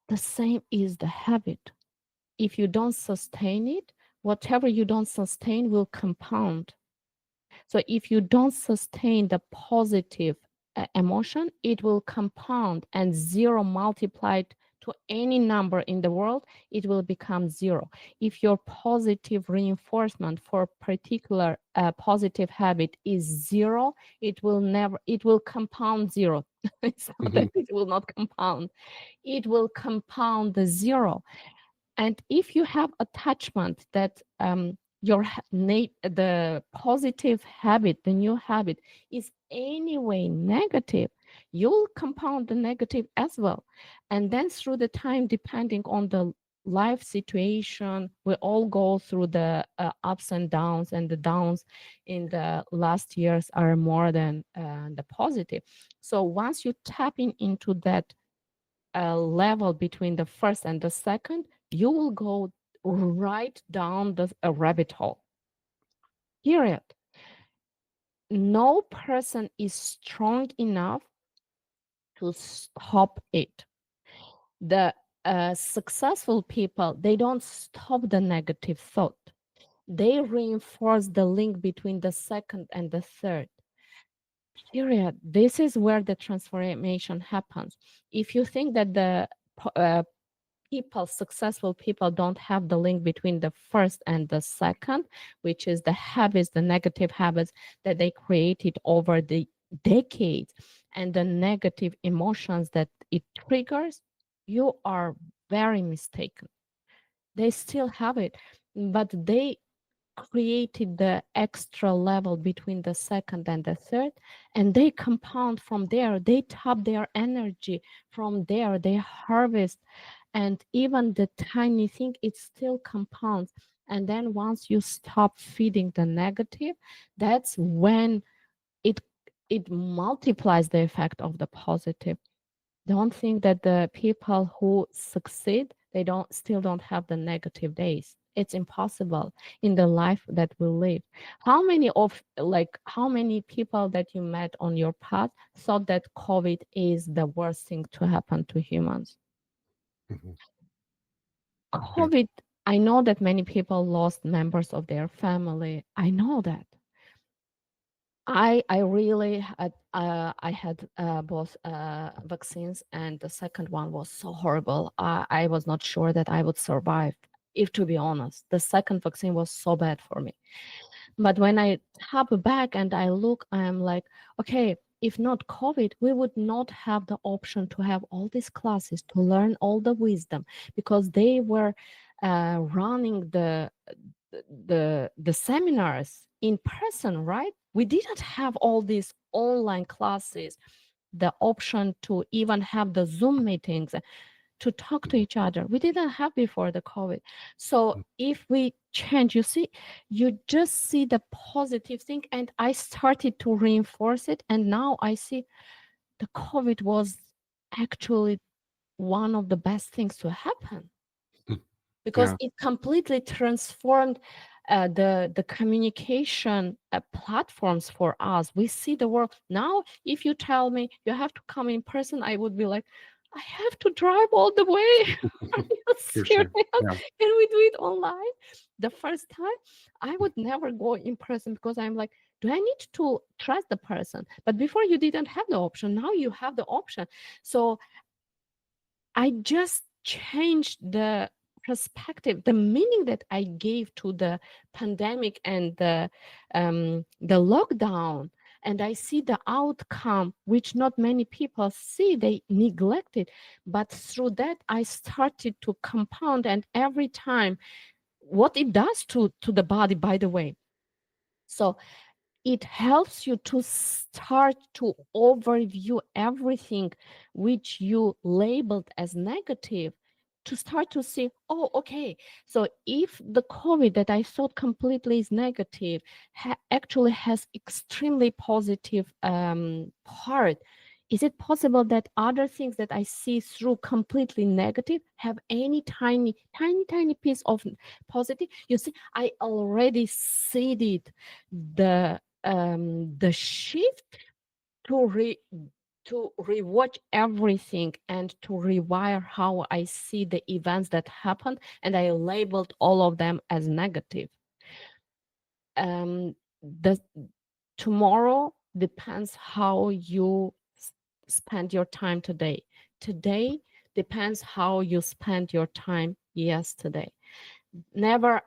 The same is the habit. If you don't sustain it, whatever you don't sustain will compound. So if you don't sustain the positive emotion, it will compound, and zero multiplied to any number in the world, it will become zero. If your positive reinforcement for particular positive habit is zero, it will compound zero. It's not that it will not compound. It will compound the zero. And if you have attachment that the positive habit, the new habit, is anyway negative, you'll compound the negative as well. And then through the time, depending on the life situation, we all go through the ups and downs, and the downs in the last years are more than the positive. So once you tap into that level between the first and the second, you will go right down the rabbit hole. Period. no person is strong enough to stop it. The successful people, they don't stop the negative thought. They reinforce the link between the second and the third. Period. This is where the transformation happens. If you think that the people, successful people, don't have the link between the first and the second, which is the habits, the negative habits that they created over the decades, and the negative emotions that it triggers, you are very mistaken. They still have it, but they created the extra level between the second and the third, and they compound from there. They tap their energy from there. They harvest, and even the tiny thing, it still compounds. And then once you stop feeding the negative, that's when it it multiplies the effect of the positive. Don't think that the people who succeed, they don't have the negative days. It's impossible in the life that we live. How many people that you met on your path thought that COVID is the worst thing to happen to humans? Mhm. Yeah. COVID, I know that many people lost members of their family. I know that. I really had both vaccines, and the second one was so horrible. I was not sure that I would survive. If to be honest, the second vaccine was so bad for me. But when I tap back and I look, I am like, okay, if not COVID, we would not have the option to have all these classes to learn all the wisdom, because they were running the seminars in person, right? We didn't have all these online classes, the option to even have the Zoom meetings to talk to each other. We didn't have before the COVID. So if we change, you just see the positive thing. And I started to reinforce it. And now I see the COVID was actually one of the best things to happen, because Yeah. it completely transformed the communication platforms for us. We see the world now. If you tell me you have to come in person, I would be like, I have to drive all the way. Are you For serious? sure. Yeah. Can we do it online? The first time, I would never go in person, because I'm like, do I need to trust the person? But before, you didn't have the option. Now you have the option. So I just changed the perspective, the meaning that I gave to the pandemic and the lockdown. And I see the outcome, which not many people see. They neglect it. But through that, I started to compound. And every time, what it does to the body, by the way. So it helps you to start to overview everything which you labeled as negative, to start to see, oh, okay, so if the COVID that I thought completely is negative actually has extremely positive part, is it possible that other things that I see through completely negative have any tiny, tiny, tiny piece of positive? You see, I already seeded the shift to rewatch everything and to rewire how I see the events that happened, and I labeled all of them as negative. The tomorrow depends how you spend your time today. Today depends how you spent your time yesterday. Never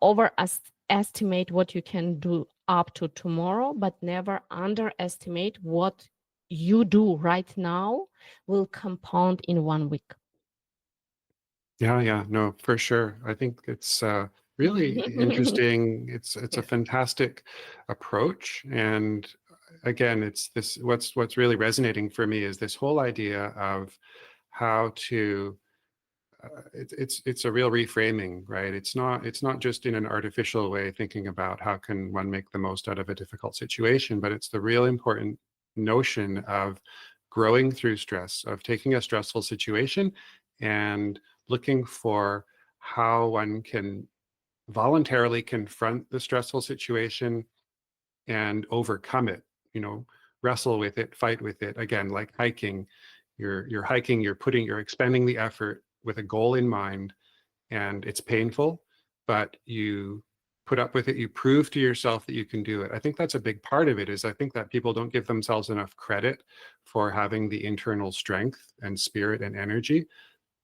overestimate what you can do up to tomorrow, but never underestimate what you do right now will compound in 1 week. Yeah, yeah, no, for sure. I think it's really interesting. It's a Yeah. fantastic approach, and again, it's this. What's really resonating for me is this whole idea of how to. It's a real reframing, right? It's not just in an artificial way thinking about how can one make the most out of a difficult situation, but it's the real important notion of growing through stress, of taking a stressful situation and looking for how one can voluntarily confront the stressful situation and overcome it, wrestle with it, fight with it. Again, like hiking, you're hiking, you're expending the effort with a goal in mind, and it's painful, but you put up with it. You prove to yourself that you can do it. I think that's a big part of it. Is I think that people don't give themselves enough credit for having the internal strength and spirit and energy.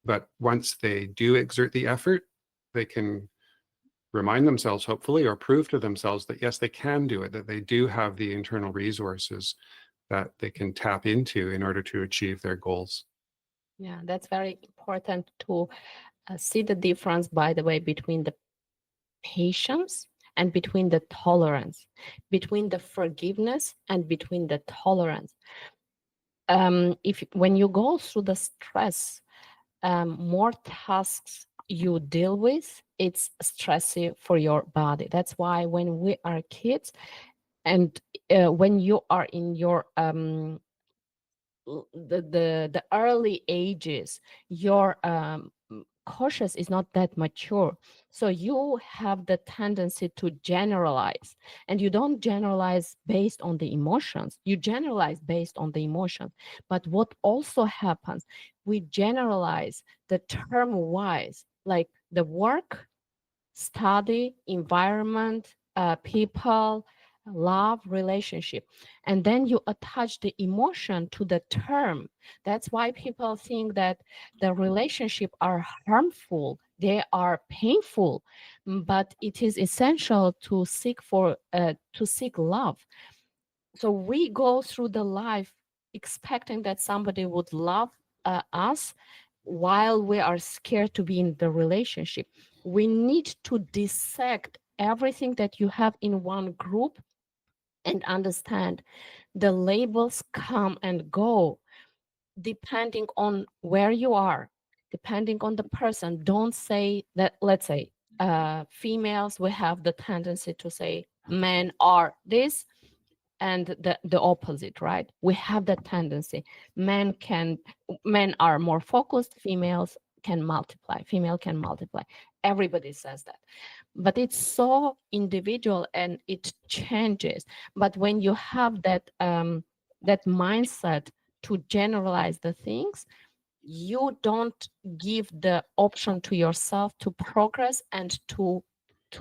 But once they do exert the effort, they can remind themselves, hopefully, or prove to themselves that yes, they can do it, that they do have the internal resources that they can tap into in order to achieve their goals. Yeah, that's very important to see the difference, by the way, between the patience and between the tolerance, between the forgiveness and between the tolerance. If when you go through the stress, more tasks you deal with, it's stressy for your body. That's why when we are kids, and when you are in your the early ages, your cautious is not that mature, so you have the tendency to generalize, and you don't generalize based on the emotions, you generalize based on the emotions. But what also happens, we generalize the term wise, like the work, study, environment, people, love, relationship, and then you attach the emotion to the term. That's why people think that the relationship are harmful, they are painful, but it is essential to seek love. So we go through the life expecting that somebody would love us while we are scared to be in the relationship. We need to dissect everything that you have in one group and understand the labels come and go depending on where you are, depending on the person. Don't say that, let's say, females, we have the tendency to say men are this, and the opposite, right? We have that tendency. Men are more focused, females can multiply, female can multiply. Everybody says that, but it's so individual and it changes. But when you have that that mindset to generalize the things, you don't give the option to yourself to progress and to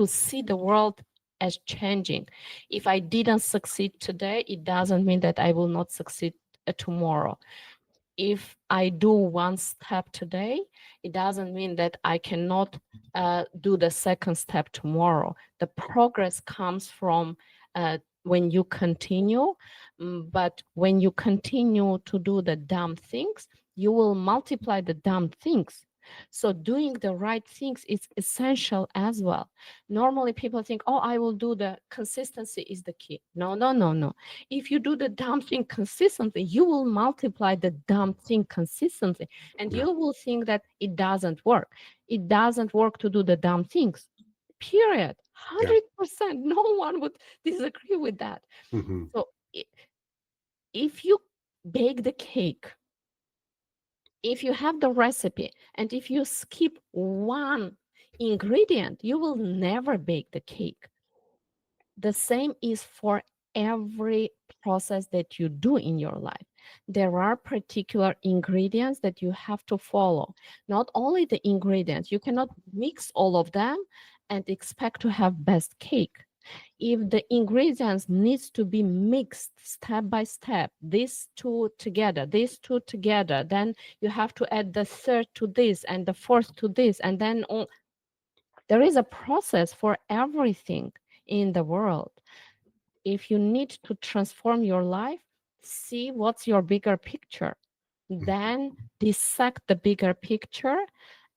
see the world as changing. If I didn't succeed today, it doesn't mean that I will not succeed tomorrow. If I do one step today, it doesn't mean that I cannot do the second step tomorrow. The progress comes from when you continue, but when you continue to do the dumb things, you will multiply the dumb things. So doing the right things is essential as well. Normally people think, oh, I will do the consistency is the key. No, no, no, no. If you do the dumb thing consistently, you will multiply the dumb thing consistently, and Yeah. you will think that it doesn't work. It doesn't work to do the dumb things. Period. Yeah. 100%. No one would disagree with that. Hmm. So if you bake the cake, if you have the recipe, and if you skip one ingredient, you will never bake the cake. The same is for every process that you do in your life. There are particular ingredients that you have to follow. Not only the ingredients, you cannot mix all of them and expect to have best cake. If the ingredients needs to be mixed step by step, these two together, then you have to add the third to this and the fourth to this, and then there is a process for everything in the world. If you need to transform your life, see what's your bigger picture, then dissect the bigger picture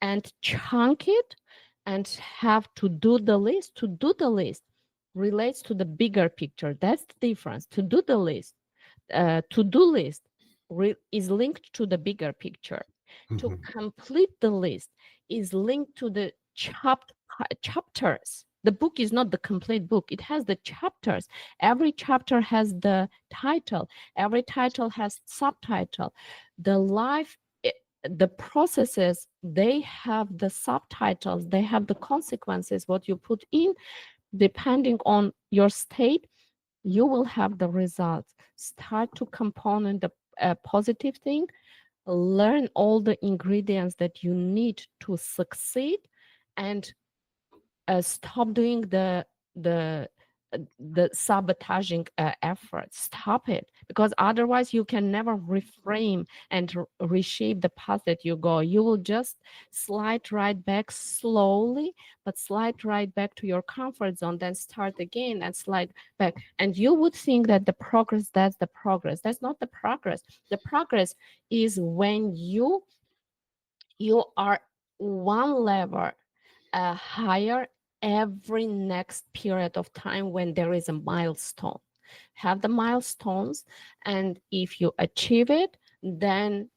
and chunk it, and have to do the list. To do the list relates to the bigger picture. That's the difference. To do the list, to-do list is linked to the bigger picture. To Hmm. complete the list is linked to the chapters. The book is not the complete book. It has the chapters. Every chapter has the title. Every title has subtitle. The life, the processes, they have the subtitles. They have the consequences, what you put in, depending on your state. you will have the results. Start to component the positive thing, learn all the ingredients that you need to succeed, and stop doing the the sabotaging effort. Stop it, because otherwise you can never reframe and reshape the path that you go. You will just slide right back slowly, but slide right back to your comfort zone, then start again and slide back. And you would think that the progress, that's the progress. That's not the progress. The progress is when you are one level higher every next period of time when there is a milestone. Have the milestones, and if you achieve it, then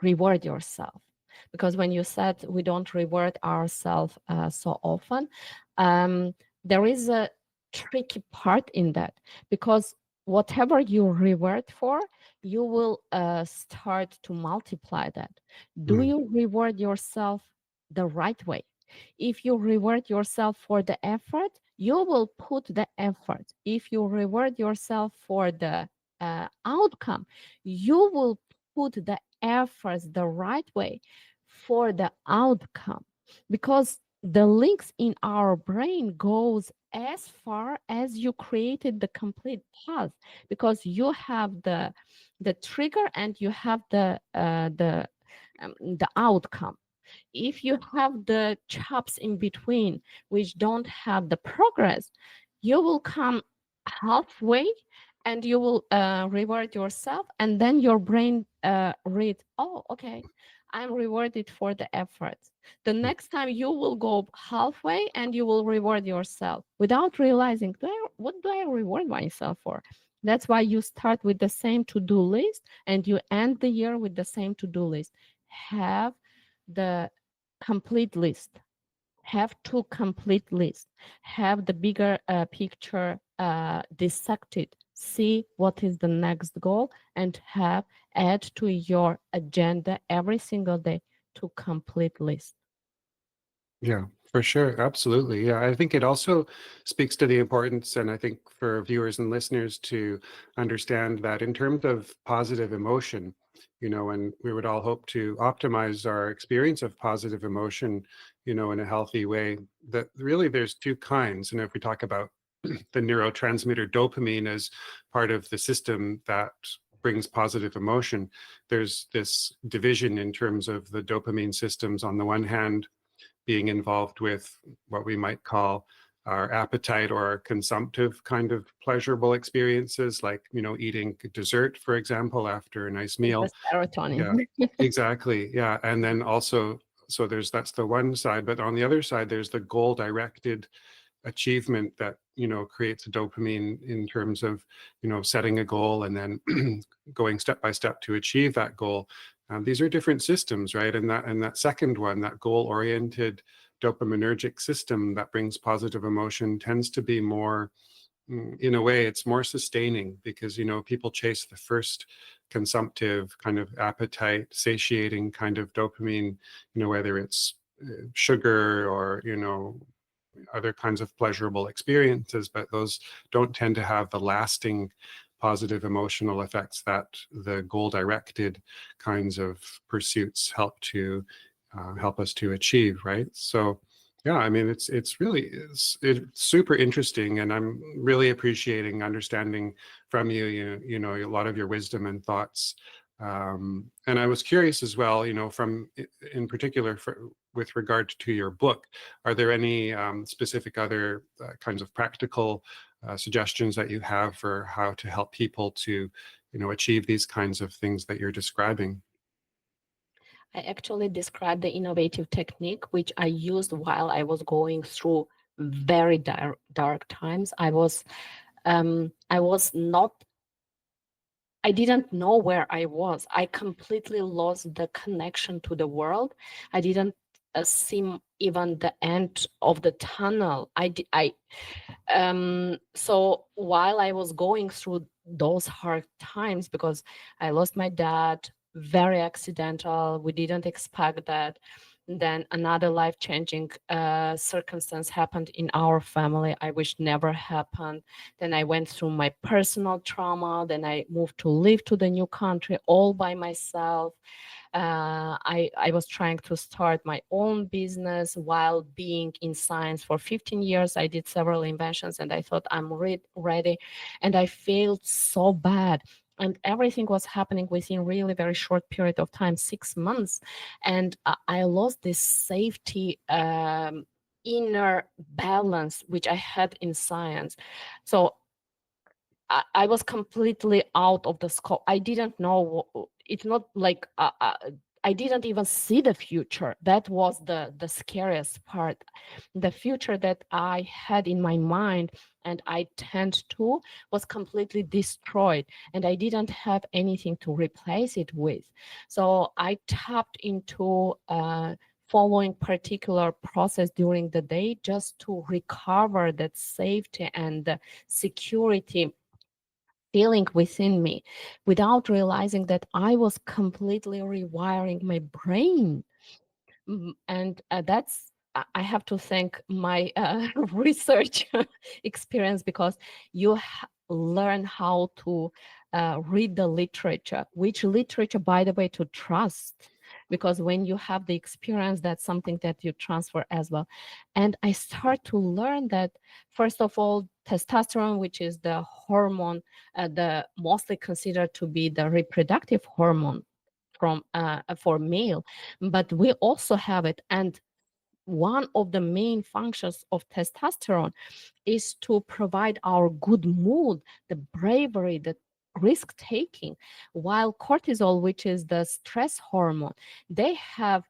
reward yourself. Because when you said we don't reward ourselves so often, um, there is a tricky part in that, because whatever you reward for, you will start to multiply that. Do Mm. you reward yourself the right way? If you reward yourself for the effort, you will put the effort. If you reward yourself for the outcome, you will put the efforts the right way for the outcome. Because the links in our brain goes as far as you created the complete path, because you have the trigger and you have the outcome. If you have the chops in between, which don't have the progress, you will come halfway and you will reward yourself, and then your brain read, oh, okay, I'm rewarded for the effort. The next time you will go halfway and you will reward yourself without realizing, what do I reward myself for? That's why you start with the same to-do list and you end the year with the same to-do list. Have the complete list. Have two complete lists. Have the bigger picture dissected. See what is the next goal, and have add to your agenda every single day to complete list. Yeah, for sure. Absolutely. Yeah. I think it also speaks to the importance, and I think for viewers and listeners to understand that in terms of positive emotion, and we would all hope to optimize our experience of positive emotion, in a healthy way, that really there's two kinds. And if we talk about the neurotransmitter dopamine as part of the system that brings positive emotion, there's this division in terms of the dopamine systems on the one hand being involved with what we might call our appetite or our consumptive kind of pleasurable experiences, like, eating dessert, for example, after a nice Is the meal. Yeah, serotonin. exactly. Yeah. And then also, so that's the one side, but on the other side, there's the goal directed achievement that, creates a dopamine in terms of, setting a goal and then going step by step to achieve that goal. These are different systems, right? And that second one, that goal-oriented dopaminergic system that brings positive emotion, tends to be more, in a way, it's more sustaining, because, people chase the first consumptive kind of appetite, satiating kind of dopamine, whether it's sugar or, other kinds of pleasurable experiences, but those don't tend to have the lasting positive emotional effects that the goal-directed kinds of pursuits help us to achieve, right? So, yeah, I mean, it's super interesting, and I'm really appreciating understanding from you, a lot of your wisdom and thoughts. And I was curious as well, in particular, with regard to your book, are there any specific other kinds of practical suggestions that you have for how to help people to, achieve these kinds of things that you're describing? I actually described the innovative technique which I used while I was going through very dark times. I was not, I didn't know where I was. I completely lost the connection to the world. I didn't see even the end of the tunnel. So while I was going through those hard times, because I lost my dad, very accidental, we didn't expect that. Then another life-changing circumstance happened in our family. I wish never happened. Then I went through my personal trauma. Then I moved to live to the new country all by myself. I was trying to start my own business while being in science for 15 years. I did several inventions and I thought I'm ready. And I failed so bad. And everything was happening within really very short period of time, 6 months. And I lost this safety inner balance, which I had in science. So I was completely out of the scope. I didn't know. It's not like I didn't even see the future. That was the scariest part. The future that I had in my mind and I tend to was completely destroyed, and I didn't have anything to replace it with. So I tapped into following particular process during the day just to recover that safety and the security feeling within me without realizing that I was completely rewiring my brain. And that's I have to thank my research experience, because you learn how to read the literature, which literature, by the way, to trust, because when you have the experience, that's something that you transfer as well. And I start to learn that, first of all, testosterone, which is the hormone, the mostly considered to be the reproductive hormone from for male, but we also have it. And one of the main functions of testosterone is to provide our good mood, the bravery, the risk taking, while cortisol, which is the stress hormone, they have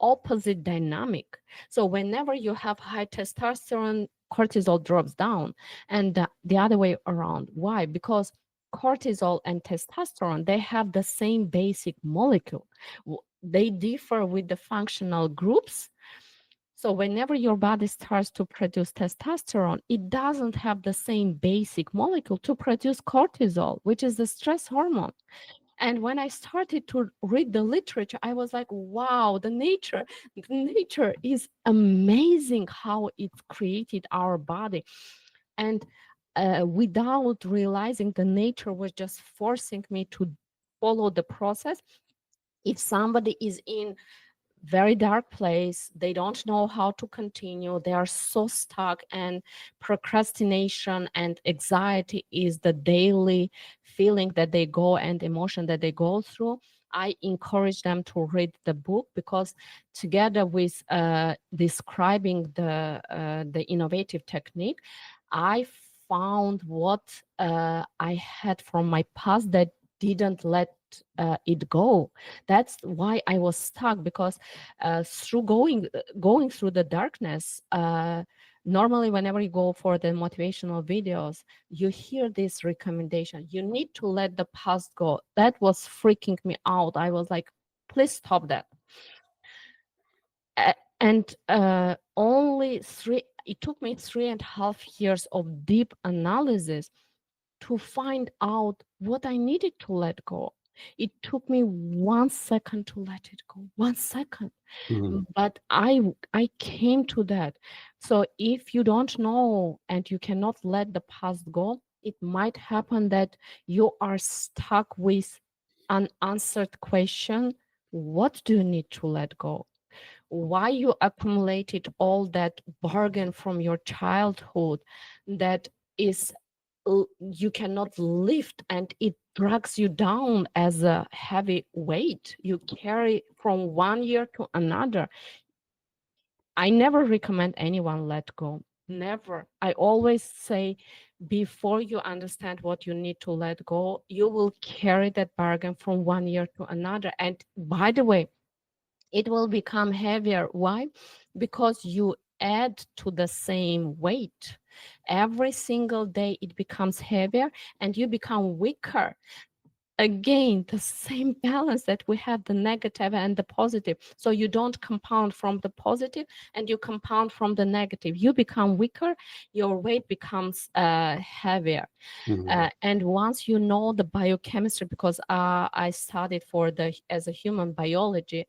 opposite dynamic. So whenever you have high testosterone, cortisol drops down, and the other way around. Why? Because cortisol and testosterone, they have the same basic molecule. They differ with the functional groups. So whenever your body starts to produce testosterone, it doesn't have the same basic molecule to produce cortisol, which is the stress hormone. And when I started to read the literature, I was like, wow, the nature is amazing how it created our body. And without realizing, the nature was just forcing me to follow the process. If somebody is in very dark place, they don't know how to continue, they are so stuck, and procrastination and anxiety is the daily feeling that they go and emotion that they go through, I encourage them to read the book, because together with describing the innovative technique, I found what I had from my past that didn't let it go. That's why I was stuck, because through going through the darkness, normally whenever you go for the motivational videos, you hear this recommendation: you need to let the past go. That was freaking me out. I was like, please stop that. And only it took me 3.5 years of deep analysis to find out what I needed to let go. It took me 1 second to let it go. 1 second. Mhm. But I came to that. So if you don't know and you cannot let the past go, it might happen that you are stuck with an unanswered question. What do you need to let go? Why you accumulated all that bargain from your childhood that is you cannot lift, and it drags you down as a heavy weight you carry from one year to another. I never recommend anyone let go. Never. I always say, before you understand what you need to let go, you will carry that bargain from one year to another. And by the way, it will become heavier. Why? Because you add to the same weight. Every single day it becomes heavier and you become weaker. Again, the same balance that we have, the negative and the positive. So you don't compound from the positive and you compound from the negative. You become weaker, your weight becomes heavier. Mhm. And once you know the biochemistry, because I studied as a human biology,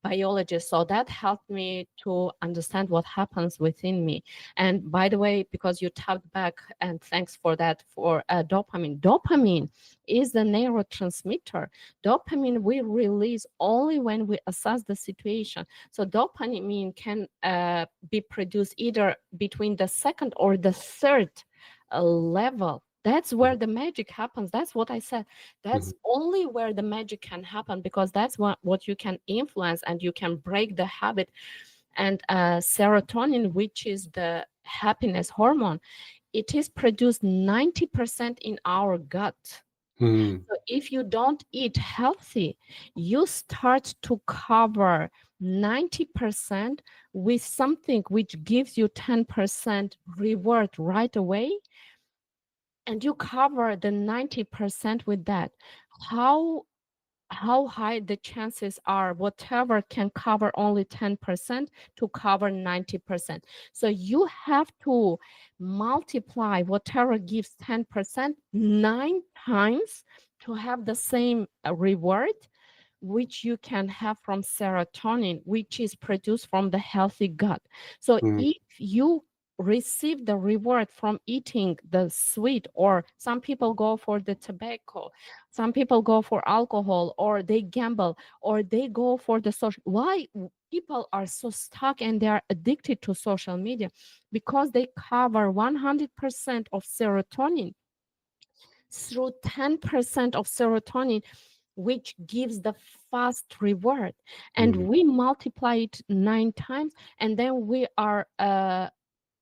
biologist, so that helped me to understand what happens within me. And by the way, because you tapped back, and thanks for that, for dopamine. Dopamine is the neurotransmitter. Dopamine we release only when we assess the situation. So dopamine can be produced either between the second or the third level. That's where the magic happens. That's what I said. That's only where the magic can happen, because that's what you can influence, and you can break the habit. And serotonin, which is the happiness hormone, it is produced 90% in our gut. Mm. So if you don't eat healthy, you start to cover 90% with something which gives you 10% reward right away, and you cover the 90% with that. How high the chances are whatever can cover only 10% to cover 90%. So you have to multiply whatever gives 10% 9 times to have the same reward, which you can have from serotonin, which is produced from the healthy gut. So Mm. if you receive the reward from eating the sweet, or some people go for the tobacco, some people go for alcohol, or they gamble, or they go for the social. Why people are so stuck and they are addicted to social media? Because they cover 100% of serotonin through 10% of serotonin, which gives the fast reward. And Mm. we multiply it 9 times, and then we are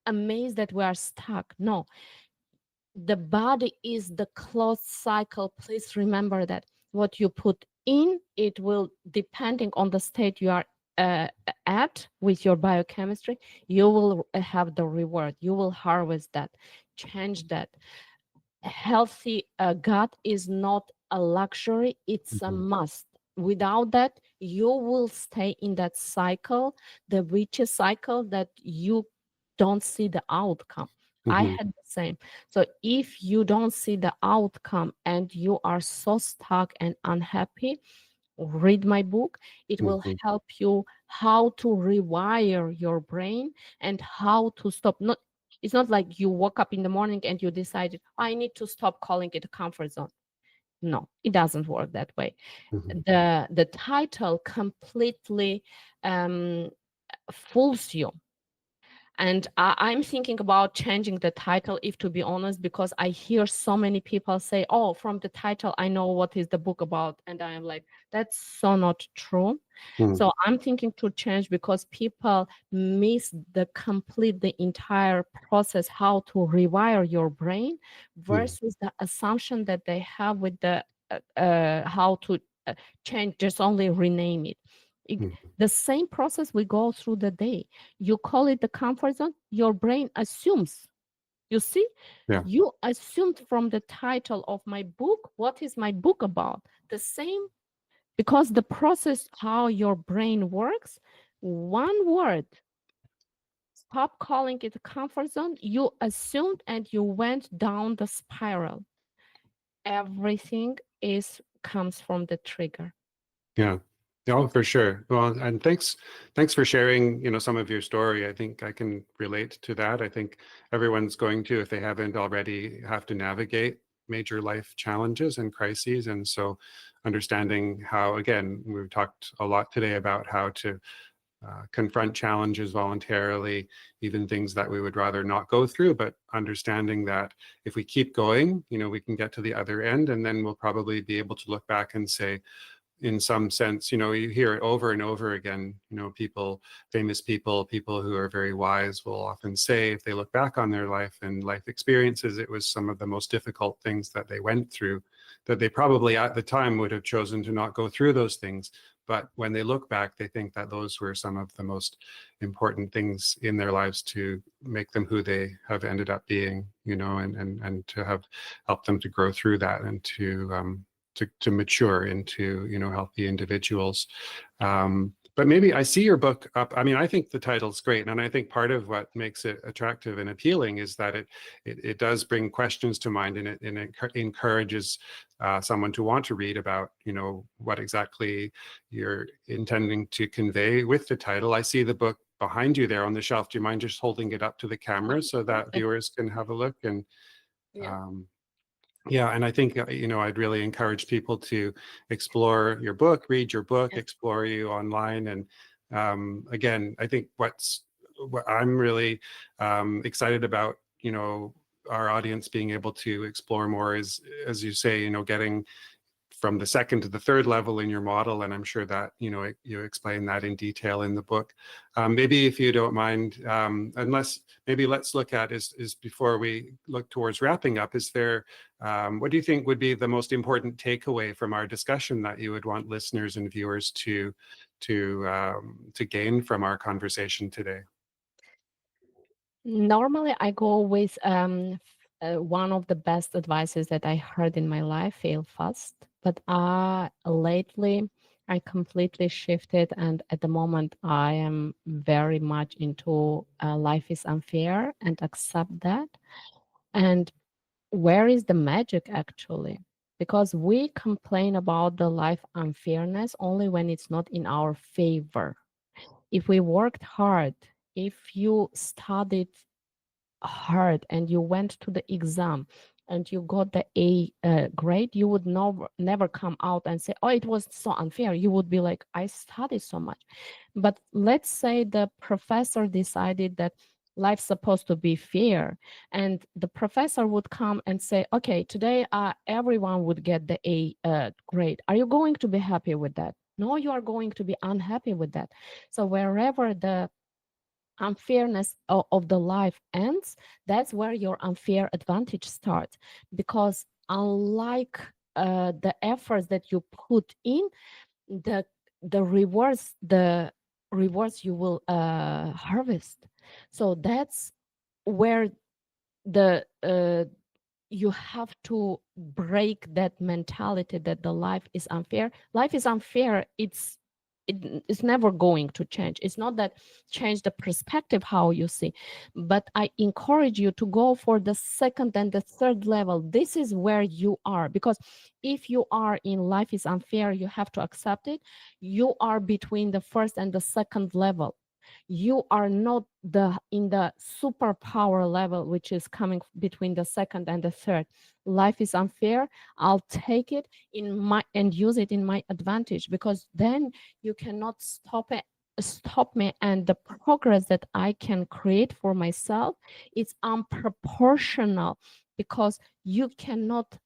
amazed that we are stuck. No, the body is the closed cycle. Please remember that. What you put in, it will, depending on the state you are at with your biochemistry, you will have the reward. You will harvest that, change that. Healthy gut is not a luxury, it's a must. Without that, you will stay in that cycle, the vicious cycle that you don't see the outcome. I Mhm. had the same. So if you don't see the outcome and you are so stuck and unhappy, read my book. It will Mhm. help you how to rewire your brain and how to stop. Not, it's not like you woke up in the morning and you decided, I need to stop calling it a comfort zone. No, it doesn't work that way. Mhm. The title completely fools you. And I'm thinking about changing the title, if to be honest, because I hear so many people say, oh, from the title, I know what is the book about. And I am like, that's so not true. Mm. So I'm thinking to change, because people miss the entire process, how to rewire your brain, Mm. versus the assumption that they have with the how to change, just only rename it. Mm. The same process we go through the day. You call it the comfort zone, your brain assumes. You see, Yeah. you assumed from the title of my book, what is my book about? The same, because the process, how your brain works, one word, stop calling it a comfort zone, you assumed and you went down the spiral. Everything is comes from the trigger. Yeah. Oh, for sure. Well, and thanks for sharing, some of your story. I think I can relate to that. I think everyone's going to, if they haven't already, have to navigate major life challenges and crises. And so understanding how, again, we've talked a lot today about how to confront challenges voluntarily, even things that we would rather not go through, but understanding that if we keep going, we can get to the other end, and then we'll probably be able to look back and say, in some sense, you hear it over and over again, famous people who are very wise will often say, if they look back on their life and life experiences, it was some of the most difficult things that they went through, that they probably at the time would have chosen to not go through those things. But when they look back, they think that those were some of the most important things in their lives to make them who they have ended up being, and to have helped them to grow through that, and to mature into healthy individuals. But maybe I see your book up. I mean, I think the title's great, and I think part of what makes it attractive and appealing is that it does bring questions to mind, and it encourages someone to want to read about, what exactly you're intending to convey with the title. I see the book behind you there on the shelf. Do you mind just holding it up to the camera so that viewers can have a look? And Yeah. yeah, and I think, I'd really encourage people to explore your book, read your book, Yes. explore you online. And again, I think what I'm really excited about, our audience being able to explore more is, as you say, getting from the second to the third level in your model. And I'm sure that, you explain that in detail in the book. Maybe if you don't mind, unless maybe let's look at is before we look towards wrapping up, is there, what do you think would be the most important takeaway from our discussion that you would want listeners and viewers to gain from our conversation today? Normally, I go with one of the best advices that I heard in my life: fail fast. But lately, I completely shifted, and at the moment, I am very much into life is unfair and accept that. And where is the magic actually? Because we complain about the life unfairness only when it's not in our favor. If we worked hard, if you studied hard and you went to the exam and you got the A grade, you would never come out and say, oh, it was so unfair. You would be like, I studied so much. But let's say the professor decided that life's supposed to be fair, and the professor would come and say, okay, today everyone would get the A grade. Are you going to be happy with that? No, you are going to be unhappy with that. So wherever the unfairness of the life ends, that's where your unfair advantage starts. Because unlike the efforts that you put in, the rewards you will harvest. So that's where the you have to break that mentality that the life is unfair. Life is unfair. It's never going to change. It's not that change the perspective how you see, but I encourage you to go for the second and the third level. This is where you are, because if you are in life is unfair, you have to accept it. You are between the first and the second level. You are not in the superpower level, which is coming between the second and the third. Life is unfair. I'll take it and use it in my advantage, because then you cannot stop me, and the progress that I can create for myself, it's unproportional, because you cannot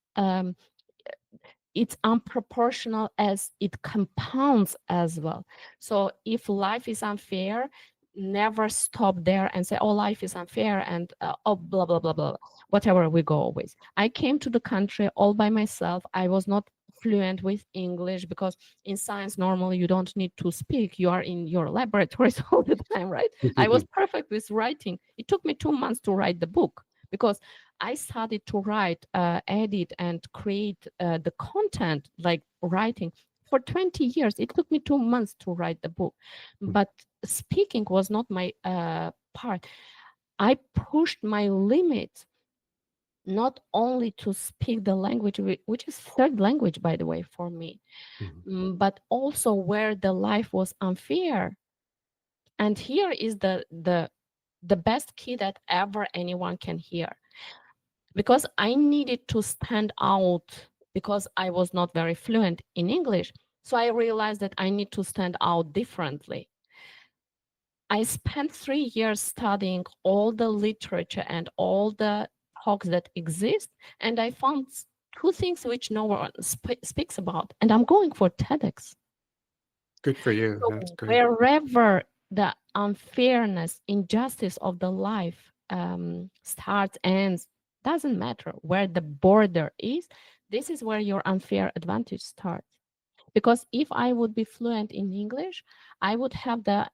it's unproportional as it compounds as well. So if life is unfair, never stop there and say, oh, life is unfair, and oh, blah, blah, blah, blah, whatever we go with. I came to the country all by myself. I was not fluent with English, because in science, normally you don't need to speak. You are in your laboratories all the time, right? I was perfect with writing. It took me 2 months to write the book, because I started to write, edit, and create the content, like writing, for 20 years. It took me 2 months to write the book. But speaking was not my part. I pushed my limit, not only to speak the language, which is third language, by the way, for me, but also where the life was unfair. And here is the best key that ever anyone can hear. Because I needed to stand out, because I was not very fluent in English. So I realized that I need to stand out differently. I spent 3 years studying all the literature and all the talks that exist, and I found two things which no one speaks about, and I'm going for TEDx. Good for you. So That's great. wherever the unfairness, injustice of the life starts, ends, doesn't matter where the border is, this is where your unfair advantage starts. Because if I would be fluent in English, I would have the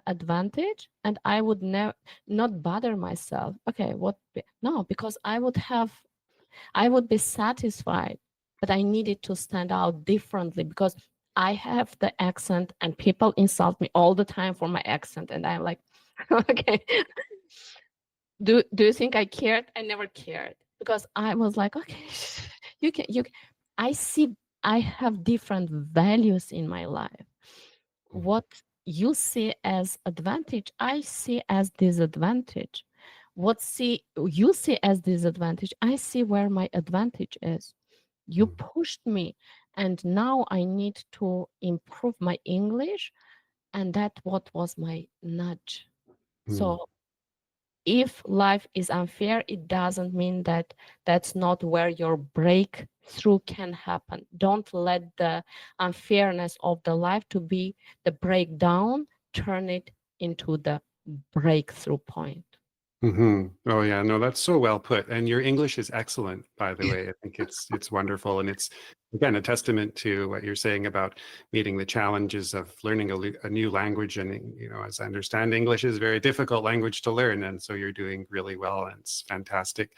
advantage, and I would not bother myself. Okay, no, because I would be satisfied, but I needed to stand out differently, because I have the accent and people insult me all the time for my accent. And I'm like, okay, do you think I cared? I never cared because I was like, okay, I see, I have different values in my life. What you see as advantage, I see as disadvantage. What you see as disadvantage, I see where my advantage is. You pushed me, and now I need to improve my English, and that what was my nudge. So if life is unfair, it doesn't mean that that's not where your breakthrough can happen. Don't let the unfairness of the life to be the breakdown, turn it into the breakthrough point. Oh yeah, no, that's so well put. And your English is excellent, by the way. I think it's wonderful, and it's again a testament to what you're saying about meeting the challenges of learning a new language. And as I understand, English is a very difficult language to learn, and so you're doing really well, and it's fantastic.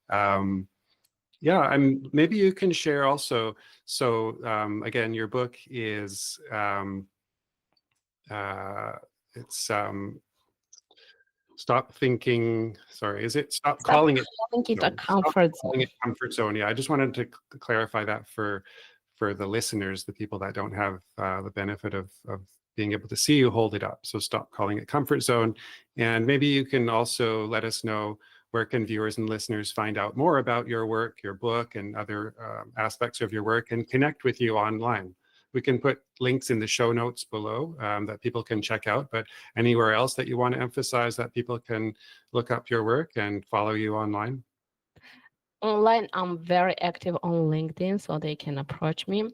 Yeah, and maybe you can share also. So again, your book is it's stop thinking, sorry, is it stop Stop calling it calling it a zone? Stop comfort calling zone. it comfort zone. Yeah, I just wanted to clarify that for the listeners, the people that don't have the benefit of being able to see you hold it up. So stop calling it comfort zone. And maybe you can also let us know, where can viewers and listeners find out more about your work, your book, and other aspects of your work, and connect with you online? We can put links in the show notes below that people can check out, but anywhere else that you want to emphasize that people can look up your work and follow you online? Online, I'm very active on LinkedIn, so they can approach me.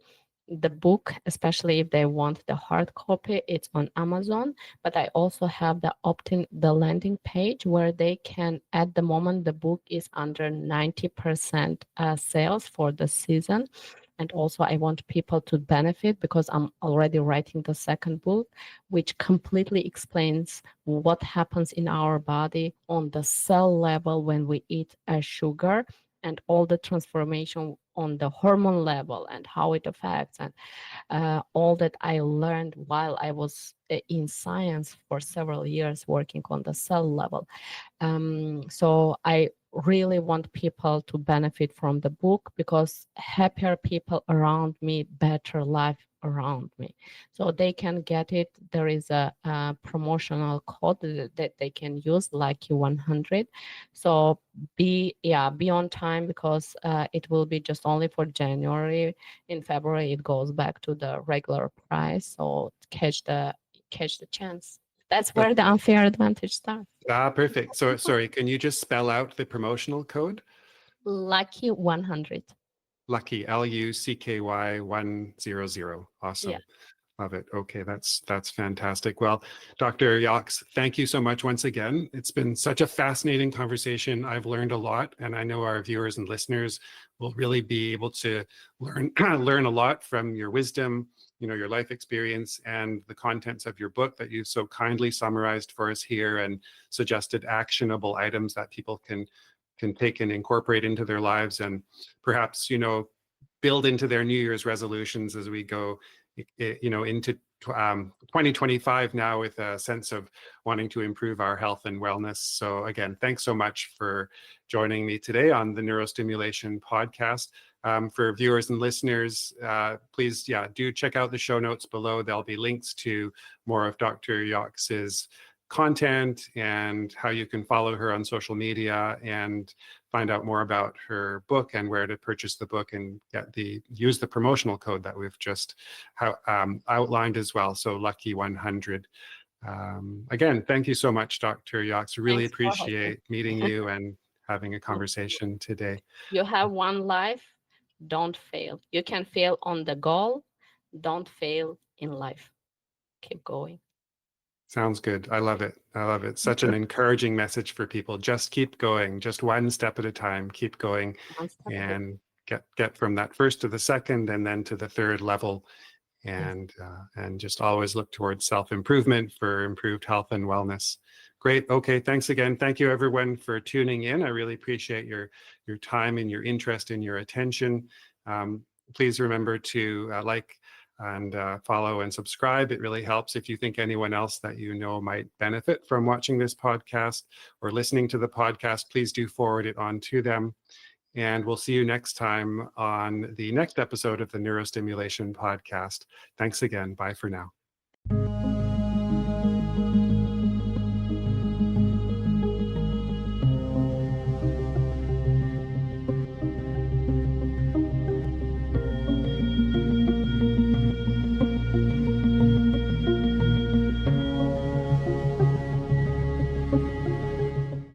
The book, especially if they want the hard copy, it's on Amazon. But I also have the landing page where they can, at the moment, the book is under 90% sales for the season. And also, I want people to benefit because I'm already writing the second book, which completely explains what happens in our body on the cell level when we eat a sugar, and all the transformation on the hormone level and how it affects, and all that I learned while I was in science for several years working on the cell level. So I really want people to benefit from the book because happier people around me, better life around me. So they can get it. There is a promotional code that they can use, Lucky 100. So be on time because it will be just only for January. In February, it goes back to the regular price. So catch the chance. That's where the unfair advantage starts. Perfect. So sorry, can you just spell out the promotional code? Lucky 100. Lucky, LUCKY 100. Yeah. Awesome. Love it. Okay, that's fantastic. Well, Dr. Yox, thank you so much once again. It's been such a fascinating conversation. I've learned a lot, and I know our viewers and listeners will really be able to learn learn a lot from your wisdom, your life experience, and the contents of your book that you so kindly summarized for us here and suggested actionable items that people can take and incorporate into their lives, and perhaps build into their New Year's resolutions as we go into 2025 now, with a sense of wanting to improve our health and wellness. So again, thanks so much for joining me today on the Neurostimulation Podcast. For viewers and listeners, please, do check out the show notes below. There'll be links to more of Dr. Yox's content and how you can follow her on social media and find out more about her book and where to purchase the book and use the promotional code that we've just outlined as well. So Lucky 100. Again, thank you so much, Dr. Yox. Really appreciate meeting you and having a conversation today. You have one life. Don't fail. You can fail on the goal. Don't fail in life. Keep going. Sounds good. I love it. I love it. Such an encouraging message for people. Just keep going, just one step at a time. Keep going and get from that first to the second and then to the third level, and just always look towards self-improvement for improved health and wellness. Great. Okay. Thanks again. Thank you everyone for tuning in. I really appreciate your time and your interest and your attention. Please remember to like, and follow and subscribe. It really helps. If you think anyone else that you know might benefit from watching this podcast or listening to the podcast, please do forward it on to them. And we'll see you next time on the next episode of the Neurostimulation Podcast. Thanks again. Bye for now.